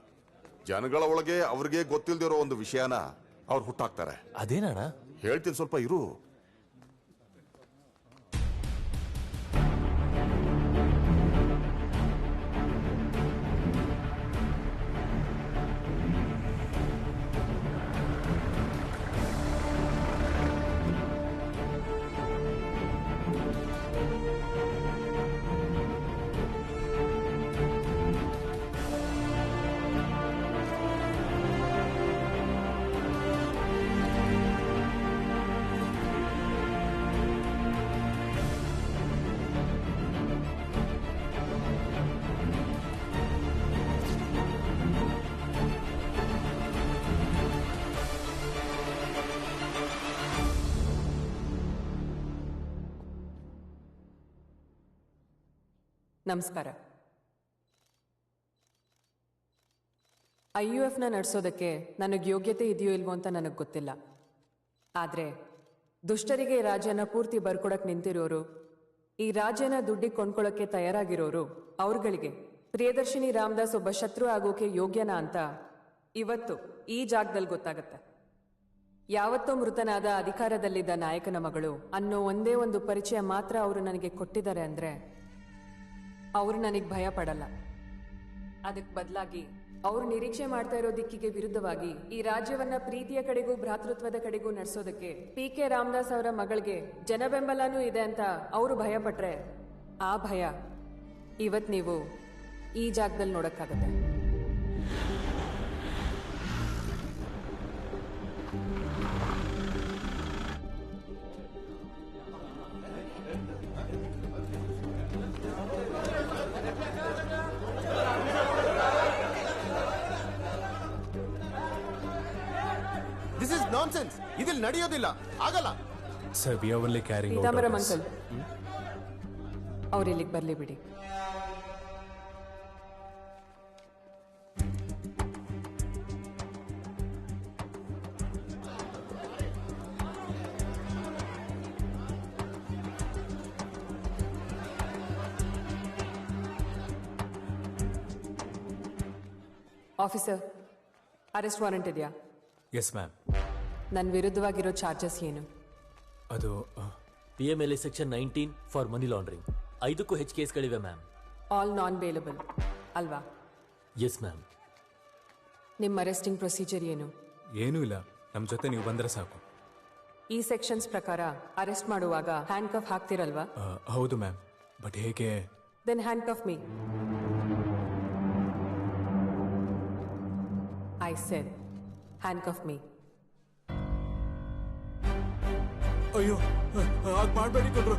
ಜನಗಳ ಒಳಗೆ ಅವ್ರಿಗೆ ಗೊತ್ತಿಲ್ದಿರೋ ಒಂದು ವಿಷಯನ ಅವ್ರು ಹುಟ್ಟಾಕ್ತಾರೆ. ಅದೇನಣ್ಣ? ಹೇಳ್ತೀನಿ, ಸ್ವಲ್ಪ ಇರು. ನಮಸ್ಕಾರ. IUFನ ನಡೆಸೋದಕ್ಕೆ ನನಗೆ ಯೋಗ್ಯತೆ ಇದೆಯೋ ಇಲ್ವೋ ಅಂತ ನನಗೆ ಗೊತ್ತಿಲ್ಲ. ಆದರೆ ದುಷ್ಟರಿಗೆ ರಾಜ್ಯನ ಪೂರ್ತಿ ಬರ್ಕೊಡಕ್ಕೆ ನಿಂತಿರೋರು, ಈ ರಾಜ್ಯನ ದುಡ್ಡಿಗೆ ಕೊಂಡ್ಕೊಳ್ಳೋಕ್ಕೆ ತಯಾರಾಗಿರೋರು, ಅವ್ರಗಳಿಗೆ ಪ್ರಿಯದರ್ಶಿನಿ ರಾಮದಾಸ್ ಒಬ್ಬ ಶತ್ರು ಆಗೋಕೆ ಯೋಗ್ಯನಾ ಅಂತ ಇವತ್ತು ಈ ಜಾಗದಲ್ಲಿ ಗೊತ್ತಾಗತ್ತೆ. ಯಾವತ್ತೋ ಮೃತನಾದ ಅಧಿಕಾರದಲ್ಲಿದ್ದ ನಾಯಕನ ಮಗಳು ಅನ್ನೋ ಒಂದೇ ಒಂದು ಪರಿಚಯ ಮಾತ್ರ ಅವರು ನನಗೆ ಕೊಟ್ಟಿದ್ದಾರೆ ಅಂದ್ರೆ ಅವರು ನನಗೆ ಭಯ ಪಡಲ್ಲ. ಅದಕ್ಕೆ ಬದಲಾಗಿ ಅವರು ನಿರೀಕ್ಷೆ ಮಾಡ್ತಾ ಇರೋ ದಿಕ್ಕಿಗೆ ವಿರುದ್ಧವಾಗಿ ಈ ರಾಜ್ಯವನ್ನ ಪ್ರೀತಿಯ ಕಡೆಗೂ ಭ್ರಾತೃತ್ವದ ಕಡೆಗೂ ನಡೆಸೋದಕ್ಕೆ PK ರಾಮದಾಸ್ ಅವರ ಮಗಳಿಗೆ ಜನ ಬೆಂಬಲನೂ ಇದೆ ಅಂತ ಅವರು ಭಯ ಪಟ್ರೆ ಆ ಭಯ ಇವತ್ ನೀವು ಈ ಜಾಗದಲ್ಲಿ ನೋಡಕ್ಕಾಗತ್ತೆ. This is nonsense. ಇದಿಲ್ಲಿ ನಡೆಯೋದಿಲ್ಲ, ಆಗಲ್ಲ. Sir, we are only carrying out Pitambaram uncle, ಅವ್ರು ಇಲ್ಲಿಗೆ ಬರ್ಲಿ ಬಿಡಿ. ಆಫೀಸರ್, ಅರೆಸ್ಟ್ ವಾರೆಂಟ್ ಇದೆಯಾ? Yes ma'am. ನನ್ನ ವಿರುದ್ಧವಾಗಿರೋ ಚಾರ್ಜಸ್ ಏನು? ಅದು PMLA section 19 for money laundering. 5ಕ್ಕೂ ಹೆಚ್ಚು ಕೇಸ್ಗಳಿವೆ ಮ್ಯಾಮ್. ಆಲ್ ನಾನ್ ಬೇಲಬಲ್ ಅಲ್ವಾ? Yes ma'am. ನಿಮ್ಮ ಅರೆಸ್ಟಿಂಗ್ ಪ್ರೊಸೀಜರ್ ಏನು? ಏನೂ ಇಲ್ಲ, ನಮ್ಮ ಜೊತೆ ನೀವು ಬಂದರೆ ಸಾಕು. ಈ ಸೆಕ್ಷನ್ಸ್ ಪ್ರಕಾರ ಅರೆಸ್ಟ್ ಮಾಡುವಾಗ ಹ್ಯಾಂಡ್ ಕಫ್ ಹಾಕ್ತಿರಲ್ವಾ? ಹೌದು ಮ್ಯಾಮ್, ಬಟ್ ಹೇಗೆ? Then handcuff me. I said handcuff me. ಅಯ್ಯೋ, ಹಾಗೆ ಮಾಡಬೇಡಿ ಕಣ್ರು.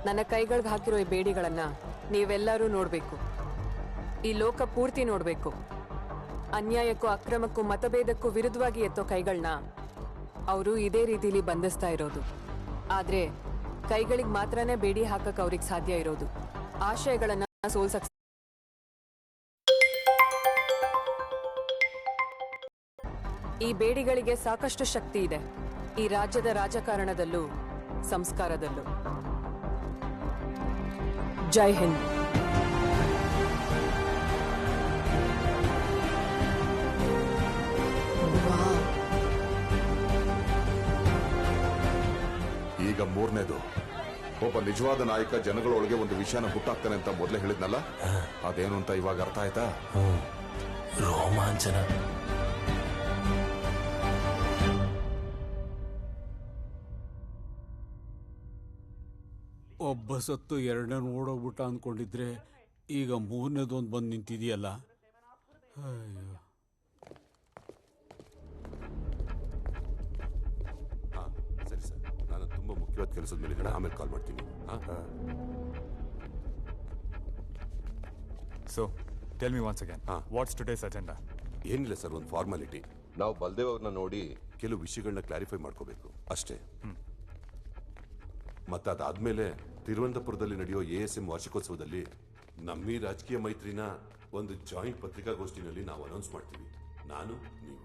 ನನ್ನ ಕೈಗಳಿಗೆ ಹಾಕಿರೋ ಈ ಬೇಡಿಗಳನ್ನ ನೀವೆಲ್ಲರೂ ನೋಡಬೇಕು. ಈ ಲೋಕ ಪೂರ್ತಿ ನೋಡಬೇಕು. ಅನ್ಯಾಯಕ್ಕೂ ಅಕ್ರಮಕ್ಕೂ ಮತಭೇದಕ್ಕೂ ವಿರುದ್ಧವಾಗಿ ಎತ್ತೋ ಕೈಗಳನ್ನ ಅವರು ಇದೇ ರೀತಿಲಿ ಬಂಧಿಸ್ತಾ ಇರೋದು. ಆದ್ರೆ ಕೈಗಳಿಗೆ ಮಾತ್ರನೇ ಬೇಡಿ ಹಾಕಕ್ ಅವ್ರಿಗೆ ಸಾಧ್ಯ ಇರೋದು. ಆಶಯಗಳನ್ನ ಸೋಲ್ಸಕ್ ಈ ಬೇಡಿಗಳಿಗೆ ಸಾಕಷ್ಟು ಶಕ್ತಿ ಇದೆ. ಈ ರಾಜ್ಯದ ರಾಜಕಾರಣದಲ್ಲೂ ಸಂಸ್ಕಾರದಲ್ಲೂ. ಜೈ ಹಿಂದ್. ಈಗ ಮೂರನೇದು, ಒಬ್ಬ ನಿಜವಾದ ನಾಯಕ ಜನಗಳೊಳಗೆ ಒಂದು ವಿಷಯನ ಹುಟ್ಟಾಕ್ತಾನೆ ಅಂತ ಮೊದಲೇ ಹೇಳಿದ್ನಲ್ಲ, ಅದೇನು ಅಂತ ಇವಾಗ ಅರ್ಥ ಆಯ್ತಾ? ರೋಮಾಂಚನ. ಒಬ್ಬ ಸತ್ತು ಎರಡನೇ ಓಡೋಗ್ಬಿಟ್ಟ ಅಂದ್ಕೊಂಡಿದ್ರೆ ಈಗ ಮೂರನೇದೊಂದು ಬಂದು ನಿಂತಿದೆಯಲ್ಲ. ಅಯ್ಯೋ. ಸರಿ ಸರ್, ನಾನು ತುಂಬಾ ಮುಖ್ಯವಾದ ಕೆಲಸದ ಮೇಲೆ ಆಮೇಲೆ ಕಾಲ್ ಮಾಡ್ತೀನಿ. So tell me once again, what's today's agenda? ಏನಿಲ್ಲ ಸರ್, ಒಂದು ಫಾರ್ಮಾಲಿಟಿ. ನಾವು ಬಲ್ದೇವ್ ಅವ್ರನ್ನ ನೋಡಿ ಕೆಲವು ವಿಷಯಗಳನ್ನ ಕ್ಲಾರಿಫೈ ಮಾಡ್ಕೋಬೇಕು ಅಷ್ಟೇ. ಮತ್ತೆ ಅದಾದ್ಮೇಲೆ ತಿರುವನಂತಪುರದಲ್ಲಿ ನಡೆಯೋ ASM ವಾರ್ಷಿಕೋತ್ಸವದಲ್ಲಿ ನಮ್ಮಿ ರಾಜಕೀಯ ಮೈತ್ರಿನ ಒಂದು ಜಾಯಿಂಟ್ ಪತ್ರಿಕಾಗೋಷ್ಠಿನಲ್ಲಿ ನಾವು ಅನೌನ್ಸ್ ಮಾಡ್ತೀವಿ, ನಾನು ನೀವು.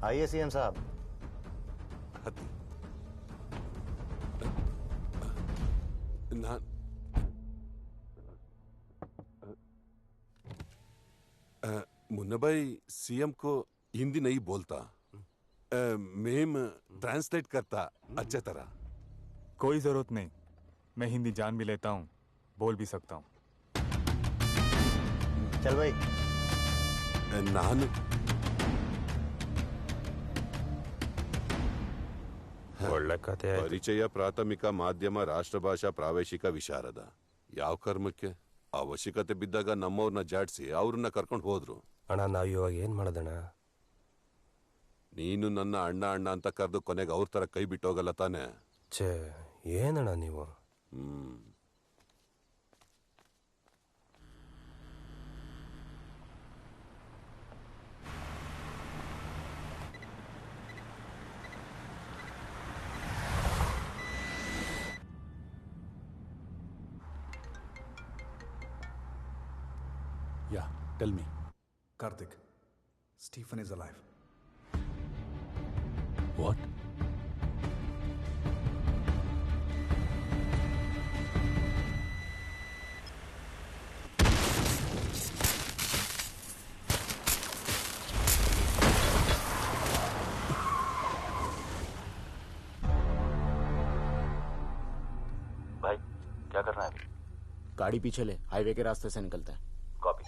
आइए सीएम साहब. मुन्ना भाई, सीएम को हिंदी नहीं बोलता, मेम ट्रांसलेट करता अच्छे तरह. कोई जरूरत नहीं, मैं हिंदी जान भी लेता हूँ, बोल भी सकता हूँ. चल भाई. ನಾನು ಒಳ್ಳೆ ಕತೆ. ಪರಿಚಯ, ಪ್ರಾಥಮಿಕ, ಮಾಧ್ಯಮ, ರಾಷ್ಟ್ರಭಾಷಾ, ಪ್ರಾವೇಶಿಕ ವಿಶಾರದ. ಯಾವ ಕರ್ಮಕ್ಕೆ ಅವಶ್ಯಕತೆ ಬಿದ್ದಾಗ ನಮ್ಮವ್ರನ್ನ ಜಾಡ್ಸಿ ಅವ್ರನ್ನ ಕರ್ಕೊಂಡು ಹೋದ್ರು. ಅಣ್ಣ, ನಾವು ಇವಾಗ ಏನ್ ಮಾಡೋದಣ್ಣ? ನೀನು ನನ್ನ ಅಣ್ಣ ಅಣ್ಣ ಅಂತ ಕರೆದು ಕೊನೆಗೆ ಅವ್ರ ತರ ಕೈ ಬಿಟ್ಟೋಗಲ್ಲ ತಾನೆ? ಛೇ, ಏನಣ್ಣ ನೀವು? Yeah, tell me. Karthik, Stephen is alive. What? भाई, क्या करना है अभी? गाड़ी पीछे ले, हाईवे के रास्ते से निकलता है. कॉपी.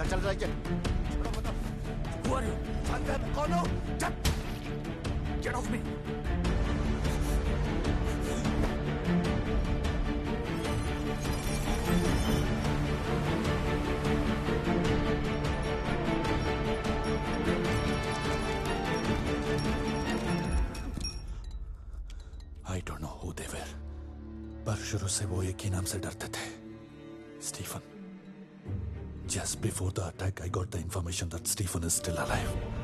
चल चल चल चल Who are you? कौन हो? चल Get off me! I don't know who they were, पर शुरू से वो एक ही नाम से डरते थे, Stephen. Just before the attack, I got the information that Stephen is still alive.